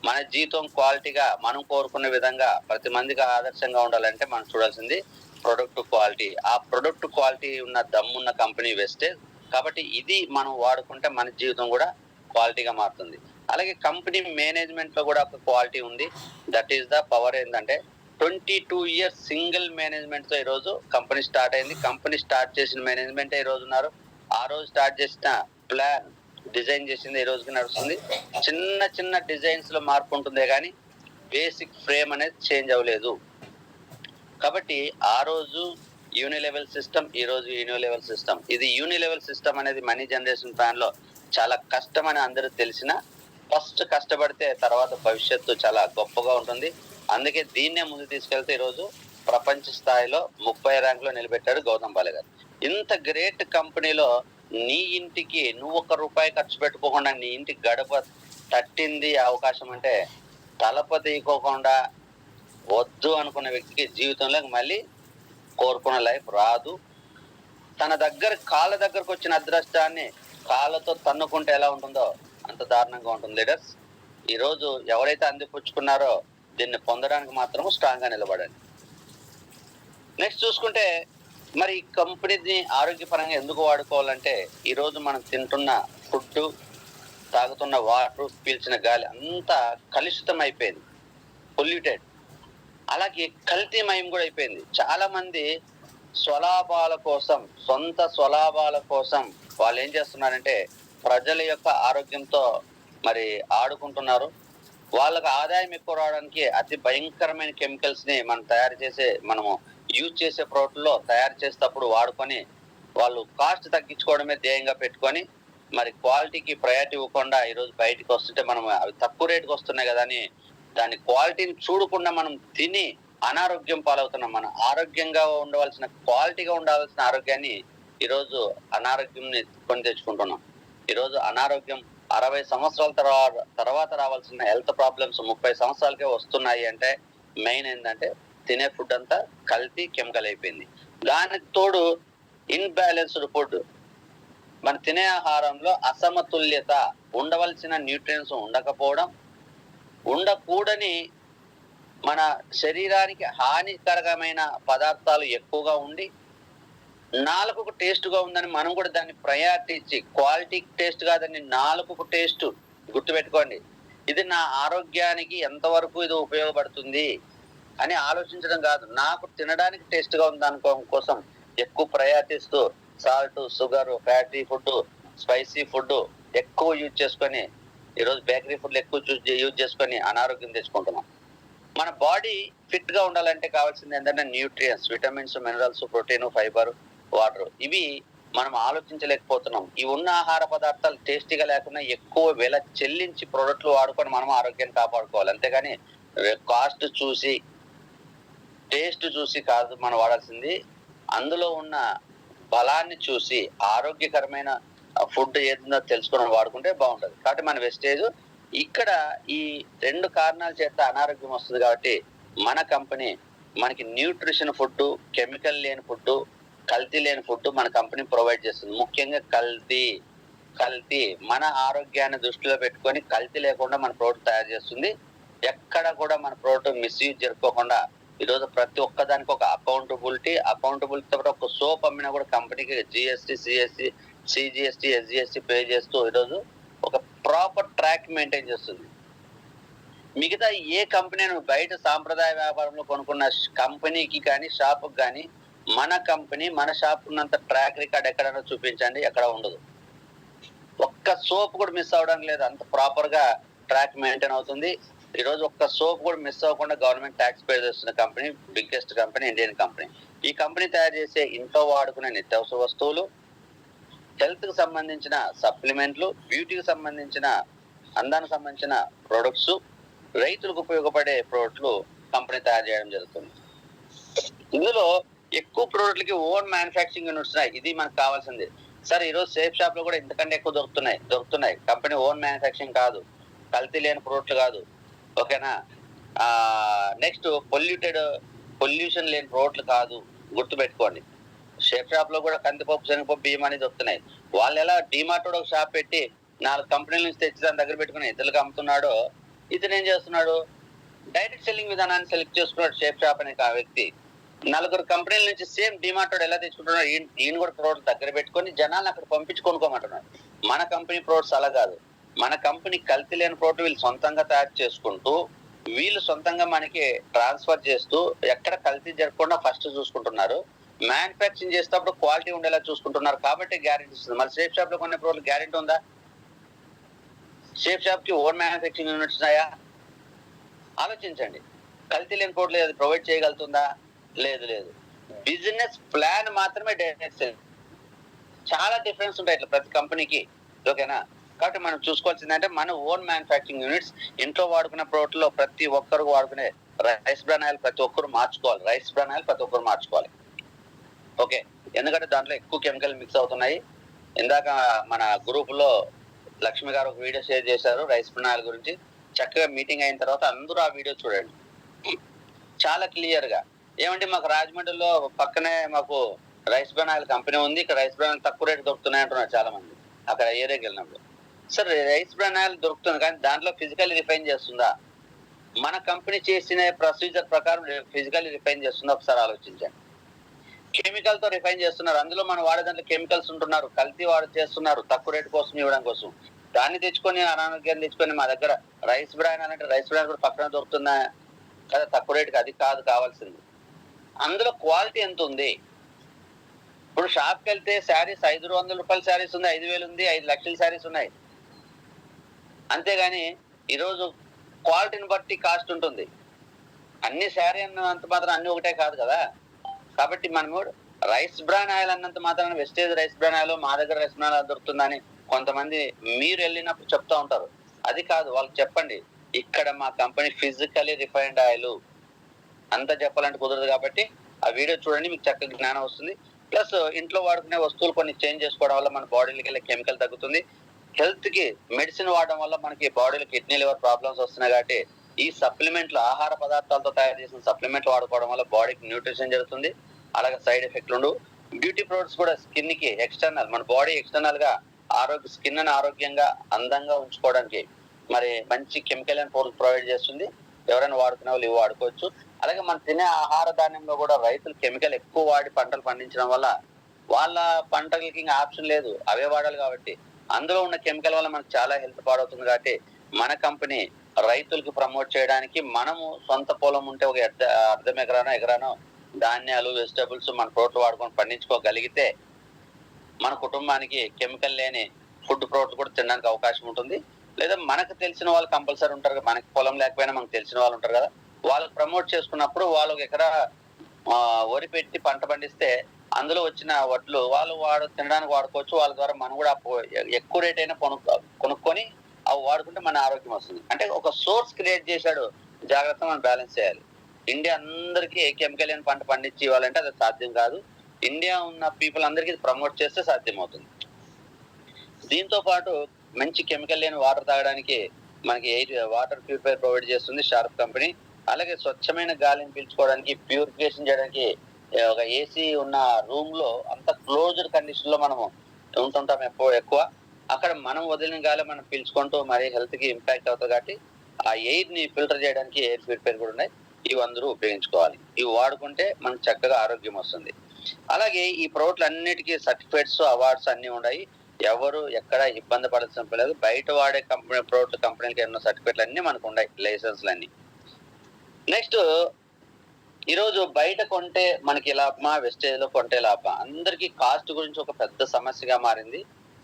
మన జీవితం క్వాలిటీగా మనం కోరుకునే విధంగా 10 మందికి ఆదర్శంగా ఉండాలంటే మనం చూడాల్సింది ప్రొడక్ట్ క్వాలిటీ. ఆ ప్రొడక్ట్ క్వాలిటీ ఉన్న దమ్మున్న కంపెనీ వెస్టేజ్. కాబట్టి ఇది మనం వాడుకుంటే మన జీవితం కూడా క్వాలిటీగా మారుతుంది. అలాగే కంపెనీ మేనేజ్మెంట్ లో కూడా ఒక క్వాలిటీ ఉంది. That is the power. ఏంటంటే 22 ఇయర్స్ సింగిల్ మేనేజ్మెంట్ తో ఈ రోజు కంపెనీ స్టార్ట్ అయింది. కంపెనీ స్టార్ట్ చేసిన మేనేజ్మెంట్ ఈ రోజు ఉన్నారు. ఆ రోజు స్టార్ట్ చేసిన ప్లాన్ డిజైన్ చేసింది ఈ రోజుకి నడుస్తుంది. చిన్న చిన్న డిజైన్స్ లో మార్పు ఉంటుందే కానీ బేసిక్ ఫ్రేమ్ అనేది చేంజ్ అవ్వలేదు. కాబట్టి ఆ రోజు యూనిలెవెల్ సిస్టమ్, ఈ రోజు యూనిలెవెల్ సిస్టమ్. ఇది యూనిలెవెల్ సిస్టమ్ అనేది మనీ జనరేషన్ ప్లాన్ లో చాలా కష్టం అని అందరూ తెలిసిన, ఫస్ట్ కష్టపడితే తర్వాత భవిష్యత్తు చాలా గొప్పగా ఉంటుంది. అందుకే దీన్నే ముందు తీసుకెళ్తే ఈరోజు ప్రపంచ స్థాయిలో 30 ర్యాంక్ లో నిలబెట్టాడు గౌతమ్ బాలే గారు. ఇంత గ్రేట్ కంపెనీలో నీ ఇంటికి నువ్వు ₹1 ఖర్చు పెట్టుకోకుండా నీ ఇంటికి గడప తట్టింది అవకాశం అంటే తలప తీయకోకుండా వద్దు అనుకున్న వ్యక్తికి జీవితంలో మళ్ళీ కోరుకున్న లైఫ్ రాదు. తన కాళ్ళ దగ్గరకు వచ్చిన అదృష్టాన్ని కాళ్ళతో తన్నుకుంటే ఎలా ఉంటుందో అంత దారుణంగా ఉంటుంది. లీడర్స్ ఈ రోజు ఎవరైతే అందిపుచ్చుకున్నారో దీన్ని పొందడానికి మాత్రము స్ట్రాంగ్ గా నిలబడండి. నెక్స్ట్ చూసుకుంటే మరి కంపెనీని ఆరోగ్యపరంగా ఎందుకు వాడుకోవాలంటే ఈ రోజు మనం తింటున్న ఫుడ్, తాగుతున్న వాటర్, పీల్చిన గాలి అంతా కలుషితం అయిపోయింది, పొల్యూటెడ్. అలాగే కల్తీమయం కూడా అయిపోయింది. చాలా మంది సొంత స్వలాభాల కోసం వాళ్ళు ఏం చేస్తున్నారంటే ప్రజల యొక్క ఆరోగ్యంతో మరి ఆడుకుంటున్నారు. వాళ్ళకి ఆదాయం ఎక్కువ రావడానికి అతి భయంకరమైన కెమికల్స్ ని మనము యూజ్ చేసే ప్రోడక్ట్ లో తయారు చేసేటప్పుడు వాడుకొని వాళ్ళు కాస్ట్ తగ్గించుకోవడమే ధ్యేయంగా పెట్టుకొని మరి క్వాలిటీకి ప్రయారిటీ ఇవ్వకుండా ఈరోజు బయటకు వస్తుంటే మనం అవి తక్కువ రేటుకి వస్తున్నాయి కదా అని దాని క్వాలిటీని చూడకుండా మనం తిని అనారోగ్యం పాలవుతున్నాం. మనం ఆరోగ్యంగా ఉండవలసిన, క్వాలిటీగా ఉండవలసిన ఆరోగ్యాన్ని ఈరోజు అనారోగ్యంని కొని తెచ్చుకుంటున్నాం. ఈరోజు అనారోగ్యం 60 సంవత్సరాల తర్వాత రావాల్సిన హెల్త్ ప్రాబ్లమ్స్ 30 సంవత్సరాలకే వస్తున్నాయి అంటే మెయిన్ ఏంటంటే తినే ఫుడ్ అంతా కల్తీ, కెమికల్ అయిపోయింది. దానికి తోడు ఇన్బ్యాలెన్స్డ్ ఫుడ్. మన తినే ఆహారంలో అసమతుల్యత, ఉండవలసిన న్యూట్రియన్స్ ఉండకపోవడం, ఉండకూడని మన శరీరానికి హానికరమైన పదార్థాలు ఎక్కువగా ఉండి నాలుగుకు టేస్ట్ గా ఉందని మనం కూడా దాన్ని ప్రయారిటీ ఇచ్చి, క్వాలిటీ టేస్ట్ కాదని నాలుగుకు టేస్ట్. గుర్తుపెట్టుకోండి, ఇది నా ఆరోగ్యానికి ఎంతవరకు ఇది ఉపయోగపడుతుంది అని ఆలోచించడం కాదు, నాకు తినడానికి టేస్ట్ గా ఉంది అనుకోవడం కోసం ఎక్కువ ప్రయారిటీ ఇస్తూ salt, sugar, fatty food, spicy food ఎక్కువ యూజ్ చేసుకొని ఈరోజు బేకరీ ఫుడ్లు ఎక్కువ యూజ్ చేసుకొని అనారోగ్యం తెచ్చుకుంటున్నాం. మన బాడీ ఫిట్ గా ఉండాలంటే కావాల్సింది ఏంటంటే nutrients, vitamins, minerals, protein, fibre, water. ఇవి మనం ఆలోచించలేకపోతున్నాం. ఈ ఉన్న ఆహార పదార్థాలు టేస్టీగా లేకుండా ఎక్కువ వెల చెల్లించి ప్రొడక్ట్లు వాడుకొని మనం ఆరోగ్యాన్ని కాపాడుకోవాలి. అంతేగాని కాస్ట్ చూసి, టేస్ట్ చూసి కాదు మనం వాడాల్సింది. అందులో ఉన్న బలాన్ని చూసి ఆరోగ్యకరమైన ఫుడ్ ఏదుందో తెలుసుకొని వాడుకుంటే బాగుంటది. కాబట్టి మన వెస్టేజ్ ఇక్కడ ఈ 2 కారణాల చేత అనారోగ్యం వస్తుంది కాబట్టి మన కంపెనీ మనకి న్యూట్రిషన్ ఫుడ్, కెమికల్ లేని ఫుడ్, కల్తీ లేని ఫుడ్ మన కంపెనీ ప్రొవైడ్ చేస్తుంది. ముఖ్యంగా కల్తీ మన ఆరోగ్యాన్ని దృష్టిలో పెట్టుకొని కల్తీ లేకుండా మన ప్రోడక్ట్ తయారు చేస్తుంది. ఎక్కడ కూడా మన ప్రోడక్ట్ మిస్యూజ్ జరుపుకోకుండా ఈరోజు ప్రతి ఒక్కదానికి ఒక అకౌంటబిలిటీ పాటు ఒక సోప్ అమ్మినా కూడా కంపెనీకి GST, CSC, CGST, SGST pay చేస్తూ ఈరోజు ఒక ప్రాపర్ ట్రాక్ మెయింటైన్ చేస్తుంది. మిగతా ఏ కంపెనీ బయట సాంప్రదాయ వ్యాపారంలో కొనుక్కున్న కంపెనీకి కానీ షాపుకి కానీ మన కంపెనీ మన షాప్ ఉన్నంత ట్రాక్ రికార్డ్ ఎక్కడైనా చూపించండి, ఎక్కడ ఉండదు. ఒక్క సోప్ కూడా మిస్ అవడానికి లేదు, అంత ప్రాపర్ గా ట్రాక్ మెయింటైన్ అవుతుంది. ఈ రోజు ఒక్క సోప్ కూడా మిస్ అవ్వకుండా గవర్నమెంట్ ట్యాక్స్ పే చేస్తున్న company biggest company Indian company. ఈ కంపెనీ తయారు చేసే ఇంట్లో వాడుకునే నిత్యావసర వస్తువులు, హెల్త్ కి సంబంధించిన సప్లిమెంట్లు, బ్యూటీకి సంబంధించిన అందానికి సంబంధించిన ప్రొడక్ట్స్, రైతులకు ఉపయోగపడే ప్రోడక్ట్లు కంపెనీ తయారు చేయడం జరుగుతుంది. ఇందులో ఎక్కువ ప్రోడక్ట్లకి ఓన్ మ్యానుఫ్యాక్చరింగ్ యూనిట్స్ ఉన్నాయి. ఇది మనకు కావాల్సింది. సార్ ఈరోజు సేఫ్ షాప్ లో కూడా ఇంతకంటే ఎక్కువ దొరుకుతున్నాయి. కంపెనీ ఓన్ మ్యానుఫ్యాక్చరింగ్ కాదు, కల్తీ లేని ప్రోడక్ట్లు కాదు, ఓకేనా. నెక్స్ట్ పొల్యూషన్ లేని ప్రోడక్ట్లు కాదు, గుర్తు పెట్టుకోండి. సేఫ్ షాప్ లో కూడా కందిపప్పు, శనగపప్పు, బియ్యం అనేది దొరుకుతున్నాయి. వాళ్ళు ఎలా డిమార్ట్ ఒక షాప్ పెట్టి 4 కంపెనీల నుంచి తెచ్చి దాని దగ్గర పెట్టుకుని ఇతరులకు అమ్ముతున్నాడో, ఇతను ఏం చేస్తున్నాడు, డైరెక్ట్ సెల్లింగ్ విధానాన్ని సెలెక్ట్ చేసుకున్నాడు సేఫ్ షాప్ అనే వ్యక్తి. 4 కంపెనీల నుంచి సేమ్ డిమార్ట్ ఎలా తెచ్చుకుంటున్నాడు, ఈయన కూడా ప్రోడక్ట్ దగ్గర పెట్టుకొని జనాలను అక్కడ పంపించి కొనుక్కోమంటున్నాడు. మన కంపెనీ ప్రోడక్ట్స్ అలా కాదు. మన కంపెనీ కల్తీ లేని ప్రోడక్ట్ వీళ్ళు సొంతంగా తయారు చేసుకుంటూ వీళ్ళు సొంతంగా మనకి ట్రాన్స్ఫర్ చేస్తూ ఎక్కడ కల్తీ జరగకుండా ఫస్ట్ చూసుకుంటున్నారు. మ్యానుఫ్యాక్చరింగ్ చేసేటప్పుడు క్వాలిటీ ఉండేలా చూసుకుంటున్నారు కాబట్టి గ్యారెంటీ ఇస్తుంది. మరి సేఫ్ షాప్ లో కొనే ప్రోడక్ట్ గ్యారెంటీ ఉందా? సేఫ్ షాప్ కి ఓన్ మ్యానుఫ్యాక్చరింగ్ యూనిట్స్ ఉన్నాయా? ఆలోచించండి. కల్తీ లేని ప్రోడక్ట్ అది ప్రొవైడ్ చేయగలుగుతుందా? లేదు. బిజినెస్ ప్లాన్ మాత్రమే డైరెక్ట్ సేల్. చాలా డిఫరెన్స్ ఉంటాయి ఇట్లా ప్రతి కంపెనీకి, ఓకేనా. కాబట్టి మనం చూసుకోవాల్సింది అంటే మన ఓన్ మ్యానుఫ్యాక్చరింగ్ యూనిట్స్, ఇంట్లో వాడుకునే ప్రోడక్ట్ లో ప్రతి ఒక్కరు వాడుకునే రైస్ బ్రాన్ ఆయిల్ ప్రతి ఒక్కరు మార్చుకోవాలి. ఓకే, ఎందుకంటే దాంట్లో ఎక్కువ కెమికల్ మిక్స్ అవుతున్నాయి. ఇందాక మన గ్రూప్ లో లక్ష్మి గారు ఒక వీడియో షేర్ చేశారు రైస్ బ్రాన్ ఆయిల్ గురించి. చక్కగా మీటింగ్ అయిన తర్వాత అందరూ ఆ వీడియో చూడండి, చాలా క్లియర్ గా. ఏమంటే మాకు రాజమండ్రిలో పక్కనే మాకు రైస్ బ్రాన్ ఆయిల్ కంపెనీ ఉంది, ఇక్కడ రైస్ బ్రాన్ ఆయిల్ తక్కువ రేటు దొరుకుతున్నాయి అంటున్నారు చాలా మంది అక్కడ ఏరియాకి వెళ్ళినప్పుడు. సార్ రైస్ బ్రాన్ ఆయిల్ దొరుకుతుంది కానీ దాంట్లో ఫిజికల్లీ రిఫైన్ చేస్తుందా? మన కంపెనీ చేసిన ప్రొసీజర్ ప్రకారం ఫిజికల్లీ రిఫైన్ చేస్తుందా? ఒకసారి ఆలోచించండి. కెమికల్ తో రిఫైన్ చేస్తున్నారు, అందులో మనం వాడే దాంట్లో కెమికల్స్ ఉంటున్నారు, కల్తీ చేస్తున్నారు తక్కువ రేటు కోసం ఇవ్వడం కోసం. దాన్ని తెచ్చుకొని అనారోగ్యాన్ని తెచ్చుకొని మా దగ్గర రైస్ బ్రాన్ అంటే రైస్ బ్రాన్ కూడా పక్కన దొరుకుతుందా కదా తక్కువ రేటుకి? అది కాదు కావాల్సింది. అందులో క్వాలిటీ ఎంత ఉంది? ఇప్పుడు షాప్కి వెళ్తే శారీస్ 500 రూపాయల శారీస్ ఉంది, 5,000 ఉంది, 5 లక్షల శారీస్ ఉన్నాయి. అంతేగాని ఈరోజు క్వాలిటీని బట్టి కాస్ట్ ఉంటుంది. అన్ని శారీ అన్నంత మాత్రం అన్ని ఒకటే కాదు కదా. కాబట్టి మనము రైస్ బ్రాన్ ఆయిల్ అన్నంత మాత్రం వెస్టేజ్ రైస్ బ్రాన్ ఆయిల్ మా దగ్గర రైస్ బ్రాన్ ఆయిల్ దొరుకుతుందని కొంతమంది మీరు వెళ్ళినప్పుడు చెప్తా ఉంటారు. అది కాదు, వాళ్ళకి చెప్పండి ఇక్కడ మా కంపెనీ ఫిజికలీ రిఫైన్డ్ ఆయిల్ అంత చెప్పాలంటే కుదరదు. కాబట్టి ఆ వీడియో చూడండి, మీకు చక్కగా జ్ఞానం వస్తుంది. ప్లస్ ఇంట్లో వాడుకునే వస్తువులు కొన్ని చేంజ్ చేసుకోవడం వల్ల మన బాడీలోకి వెళ్ళే కెమికల్ తగ్గుతుంది. హెల్త్ కి మెడిసిన్ వాడడం వల్ల మనకి బాడీలో కిడ్నీ లివర్ ప్రాబ్లమ్స్ వస్తున్నాయి. కాబట్టి ఈ సప్లిమెంట్లు, ఆహార పదార్థాలతో తయారు చేసిన సప్లిమెంట్లు వాడుకోవడం వల్ల బాడీకి న్యూట్రిషన్ జరుగుతుంది, అలాగే సైడ్ ఎఫెక్ట్లు ఉండవు. బ్యూటీ ప్రొడక్ట్స్ కూడా స్కిన్ కి ఎక్స్టర్నల్, మన బాడీ ఎక్స్టర్నల్ గా స్కిన్ ని ఆరోగ్యంగా అందంగా ఉంచుకోవడానికి మరి మంచి కెమికల్ అండ్ ప్రొడక్ట్ ప్రొవైడ్ చేస్తుంది. ఎవరైనా వాడుకునే వాళ్ళు ఇవి వాడుకోవచ్చు. అలాగే మనం తినే ఆహార ధాన్యంలో కూడా రైతులు కెమికల్ ఎక్కువ వాడి పంటలు పండించడం వల్ల వాళ్ళ పంటలకి ఇంకా ఆప్షన్ లేదు, అవే వాడాలి. కాబట్టి అందులో ఉన్న కెమికల్ వల్ల మనకు చాలా హెల్త్ పాడవుతుంది. కాబట్టి మన కంపెనీ రైతులకు ప్రమోట్ చేయడానికి మనము సొంత పొలం ఉంటే ఒక అర్ధం ఎకరానో ధాన్యాలు, వెజిటబుల్స్ మన ప్రోడక్ట్ వాడుకొని పండించుకోగలిగితే మన కుటుంబానికి కెమికల్ లేని ఫుడ్ ప్రోడక్ట్ కూడా తినడానికి అవకాశం ఉంటుంది. లేదా మనకు తెలిసిన వాళ్ళు కంపల్సరీ ఉంటారు కదా, మనకి పొలం లేకపోయినా మనకు తెలిసిన వాళ్ళు ఉంటారు కదా, వాళ్ళకి ప్రమోట్ చేసుకున్నప్పుడు వాళ్ళు ఒక ఎకరా వరి పెట్టి పంట పండిస్తే అందులో వచ్చిన వడ్లు వాళ్ళు తినడానికి వాడుకోవచ్చు. వాళ్ళ ద్వారా మనం కూడా ఎక్కువ రేట్ అయినా కొనుక్కొని అవి వాడుకుంటే మన ఆరోగ్యం వస్తుంది. అంటే ఒక సోర్స్ క్రియేట్ చేశాడు. జాగ్రత్తగా మనం బ్యాలెన్స్ చేయాలి. ఇండియా అందరికీ కెమికల్ లేని పంట పండించి ఇవ్వాలంటే అది సాధ్యం కాదు. ఇండియా ఉన్న పీపుల్ అందరికీ ప్రమోట్ చేస్తే సాధ్యమవుతుంది. దీంతో పాటు మంచి కెమికల్ లేని వాటర్ తాగడానికి మనకి వాటర్ ప్యూరిఫైర్ ప్రొవైడ్ చేస్తుంది షార్ప్ కంపెనీ. అలాగే స్వచ్ఛమైన గాలిని పీల్చుకోవడానికి, ప్యూరిఫికేషన్ చేయడానికి ఒక ఏసీ ఉన్న రూమ్ లో అంత క్లోజ్డ్ కండిషన్ లో మనం ఉంటుంటాం ఎక్కువ. అక్కడ మనం వదిలిన గాలి మనం పీల్చుకుంటూ మరి హెల్త్ కి ఇంపాక్ట్ అవుతుంది కాబట్టి ఆ ఎయిర్ ని ఫిల్టర్ చేయడానికి ఎయిర్ ప్యూరిఫైర్ కూడా ఉన్నాయి. ఇవి అందరూ ఉపయోగించుకోవాలి. ఇవి వాడుకుంటే మనకు చక్కగా ఆరోగ్యం వస్తుంది. అలాగే ఈ ప్రోడక్ట్లు అన్నిటికీ సర్టిఫికేట్స్, అవార్డ్స్ అన్ని ఉన్నాయి. ఎవరు ఎక్కడ ఇబ్బంది పడాల్సిన లేదు. బయట వాడే ప్రోడక్ట్ కంపెనీలకి ఏమన్నా సర్టిఫికేట్లు అన్ని మనకు ఉన్నాయి, లైసెన్స్లు అన్ని. నెక్స్ట్, ఈరోజు బయట కొంటే మనకి లాభమా, వెస్టేజ్ లో కొంటే లాభమా? అందరికీ కాస్ట్ గురించి ఒక పెద్ద సమస్యగా మారింది.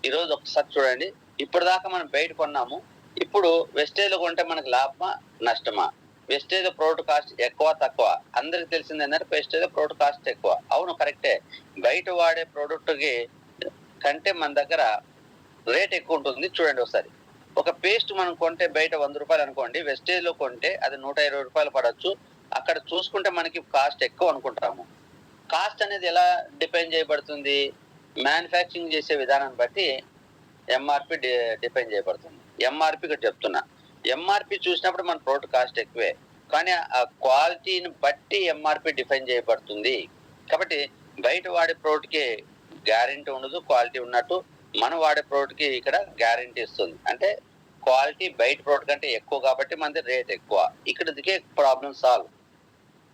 ఈరోజు ఒకసారి చూడండి, ఇప్పటిదాకా మనం బయట కొన్నాము, ఇప్పుడు వెస్టేజ్ లో కొంటే మనకి లాభమా, నష్టమా? వెస్టేజ్ లో ప్రోడక్ట్ కాస్ట్ ఎక్కువ తక్కువ? అందరికి తెలిసింది ఏంటంటే వెస్టేజ్ లో ప్రోడక్ట్ కాస్ట్ ఎక్కువ. అవును, కరెక్టే. బయట వాడే ప్రోడక్ట్ కి కంటే మన దగ్గర రేట్ ఎక్కువ ఉంటుంది. చూడండి ఒకసారి, ఒక పేస్ట్ మనం కొంటే బయట 100 రూపాయలు అనుకోండి, వెస్టేజ్ లో కొంటే అది 120 రూపాయలు పడవచ్చు. అక్కడ చూసుకుంటే మనకి కాస్ట్ ఎక్కువ అనుకుంటాము. కాస్ట్ అనేది ఎలా డిఫైన్ చేయబడుతుంది? మ్యానుఫ్యాక్చరింగ్ చేసే విధానాన్ని బట్టి ఎంఆర్పి డిఫైన్ చేయబడుతుంది. ఎంఆర్పి ఇక్కడ చెప్తున్నా, ఎంఆర్పి చూసినప్పుడు మన ప్రోడక్ట్ కాస్ట్ ఎక్కువే, కానీ ఆ క్వాలిటీని బట్టి ఎంఆర్పి డిఫైన్ చేయబడుతుంది. కాబట్టి బయట వాడే ప్రోడక్ట్ కి గ్యారెంటీ ఉండదు, క్వాలిటీ ఉన్నట్టు మనం వాడే ప్రోడక్ట్ కి ఇక్కడ గ్యారెంటీ ఇస్తుంది. అంటే క్వాలిటీ బయట ప్రోడక్ట్ కంటే ఎక్కువ కాబట్టి మనది రేట్ ఎక్కువ. ఇక్కడ దిగే ప్రాబ్లం సాల్వ్.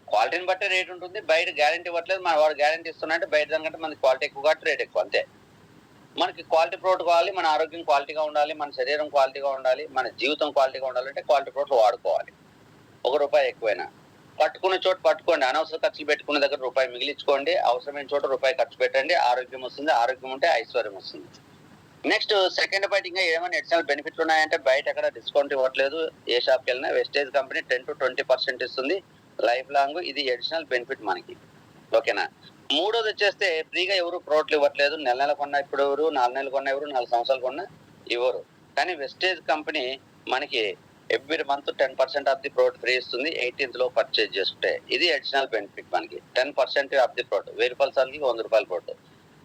క్వాలిటీని బట్టి రేట్ ఉంటుంది. బయట గ్యారెంటీ ఇవ్వట్లేదు, మన వాడు గ్యారెంటీ ఇస్తున్నా బయట దానికంటే మనకి క్వాలిటీ ఎక్కువ కాబట్టి రేట్ ఎక్కువ, అంతే. మనకి క్వాలిటీ ప్రోడక్ట్ కావాలి, మన ఆరోగ్యం క్వాలిటీగా ఉండాలి, మన శరీరం క్వాలిటీగా ఉండాలి, మన జీవితం క్వాలిటీగా ఉండాలంటే క్వాలిటీ ప్రోడక్ట్ వాడుకోవాలి. ₹1 ఎక్కువైనా పట్టుకున్న చోట పట్టుకోండి. అనవసర ఖర్చులు పెట్టుకున్న దగ్గర రూపాయి మిగిలించుకోండి. అవసరమైన చోట రూపాయి ఖర్చు పెట్టండి. ఆరోగ్యం వస్తుంది. ఆరోగ్యం ఉంటే ఐశ్వర్యం వస్తుంది. నెక్స్ట్, సెకండ్ పాయింట్, ఇంకా ఏమైనా అడిషనల్ బెనిఫిట్లు ఉన్నాయంటే బయట ఎక్కడ డిస్కౌంట్ ఇవ్వట్లేదు. ఏ షాప్కి వెళ్ళినా వెస్టేజ్ కంపెనీ 10 to 20% ఇస్తుంది లైఫ్ లాంగ్. ఇది అడిషనల్ బెనిఫిట్ మనకి. ఓకేనా? మూడోది వచ్చేస్తే, ఫ్రీగా ఎవరు ప్రోడక్ట్లు ఇవ్వట్లేదు. నెల కొన్నా ఇప్పుడు ఎవరు, 4 నెలలు కొన్నా ఎవరు, 4 సంవత్సరాలు కొన్నా ఇవ్వరు. కానీ వెస్టేజ్ కంపెనీ మనకి every month 10% of the product free ఇస్తుంది 18th లో పర్చేజ్ చేసుకుంటే. ఇది అడిషనల్ బెనిఫిట్ మనకి. 10% ఆఫ్ ది ప్రోడక్ట్. ₹1000 సరుకుకి ₹100 ప్రోడక్ట్.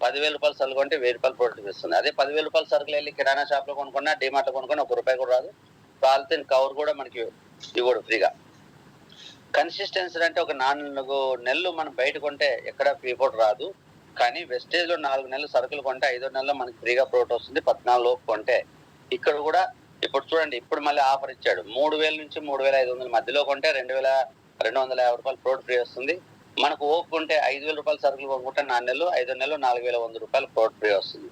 ₹10,000 సరుకు అంటే ₹1000 ప్రోడక్ట్ ఇస్తుంది. అదే ₹10,000 సరుకులు వెళ్ళి కిరాణా షాప్ లో కొనుక్కున్నా, డిమార్ట్ లో కొనుక్కున్నా ₹1 కూడా రాదు. పాలిథిన్ కవర్ కూడా మనకి ఇవ్వడు ఫ్రీగా. కన్సిస్టెన్సీ అంటే ఒక 4 నెలలు మనం బయట కొంటే ఎక్కడ ఫ్రీ ప్రోడక్ట్ రాదు. కానీ వెస్టేజ్ లో 4 నెలలు సరుకులు కొంటే 5వ నెలలో మనకి ఫ్రీగా ప్రోడక్ట్ వస్తుంది 14 లోపు కొంటే. ఇక్కడ కూడా ఇప్పుడు చూడండి, ఇప్పుడు మళ్ళీ ఆఫర్ ఇచ్చాడు. 3,000 నుంచి 3,500 మధ్యలో కొంటే ₹2,250 ప్రోడక్ట్ ఫ్రీ వస్తుంది. మనకు ఓపు ఉంటే ₹5,000 సరుకులు కొనుక్కుంటే 4 నెలలు, 5వ నెలలో ₹4,100 ప్రోడక్ట్ ఫ్రీ వస్తుంది.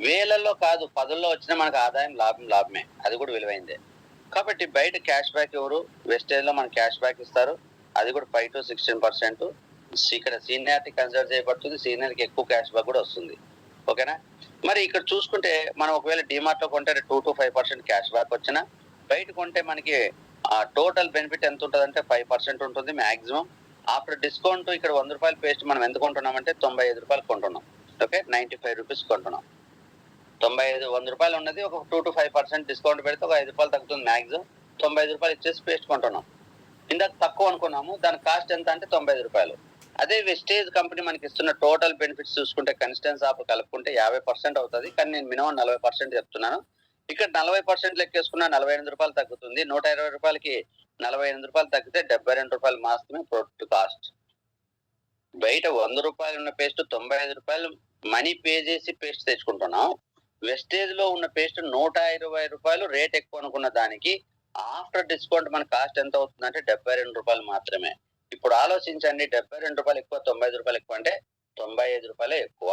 వేలల్లో కాదు, 10ల్లో వచ్చినా మనకు ఆదాయం లాభమే. అది కూడా విలువైందే. కాబట్టి బయట క్యాష్ బ్యాక్ ఎవరు, వెస్టేజ్ లో మనకి క్యాష్ బ్యాక్ ఇస్తారు. అది కూడా 5 to 16%. ఇక్కడ సీనియారిటీ కన్సిడర్ చేయబడుతుంది. సీనియర్ కి ఎక్కువ క్యాష్ బ్యాక్ కూడా వస్తుంది. ఓకేనా? మరి ఇక్కడ చూసుకుంటే మనం ఒకవేళ డిమార్ట్ లో కొంటే 2 to 5% క్యాష్ బ్యాక్ వచ్చినా, బయట కొంటే మనకి టోటల్ బెనిఫిట్ ఎంత ఉంటుంది అంటే 5% ఉంటుంది మాక్సిమం. ఆఫ్టర్ డిస్కౌంట్ ఇక్కడ ₹100 పేస్ట్ మనం ఎంత కొంటున్నామంటే ₹95 కొంటున్నాం. ఓకే, ₹95 కొంటున్నాం. 95 ₹100 ఉన్నది ఒక 2 to 5% డిస్కౌంట్ పెడితే ఒక ₹5 తగ్గుతుంది మాక్సిమం. ₹95 ఇచ్చేసి పేస్ట్ కొంటున్నాం. ఇందాక తక్కువ అనుకున్నాము, దాని కాస్ట్ ఎంత అంటే ₹95. అదే వెస్టేజ్ కంపెనీ మనకి ఇస్తున్న టోటల్ బెనిఫిట్స్ చూసుకుంటే కన్సిస్టెన్స్ ఆఫ్ కలుపుకుంటే 50% అవుతుంది. కానీ నేను మినిమం 40% చెప్తున్నాను. ఇక్కడ 40% లెక్కేసుకున్న ₹48 తగ్గుతుంది. ₹120కి ₹48 తగ్గితే ₹72 మాత్రమే ప్రొడక్ట్ కాస్ట్. బయట ₹100 ఉన్న పేస్ట్ ₹95 మనీ పే చేసి పేస్ట్ తెచ్చుకుంటున్నాం. వెస్టేజ్ లో ఉన్న పేస్ట్ ₹120 రేట్ ఎక్కువ అనుకున్న దానికి ఆఫ్టర్ డిస్కౌంట్ మన కాస్ట్ ఎంత అవుతుందంటే ₹72 మాత్రమే. ఇప్పుడు ఆలోచించండి, ₹72 ఎక్కువ, ₹95 ఎక్కువ అంటే ₹95 ఎక్కువ.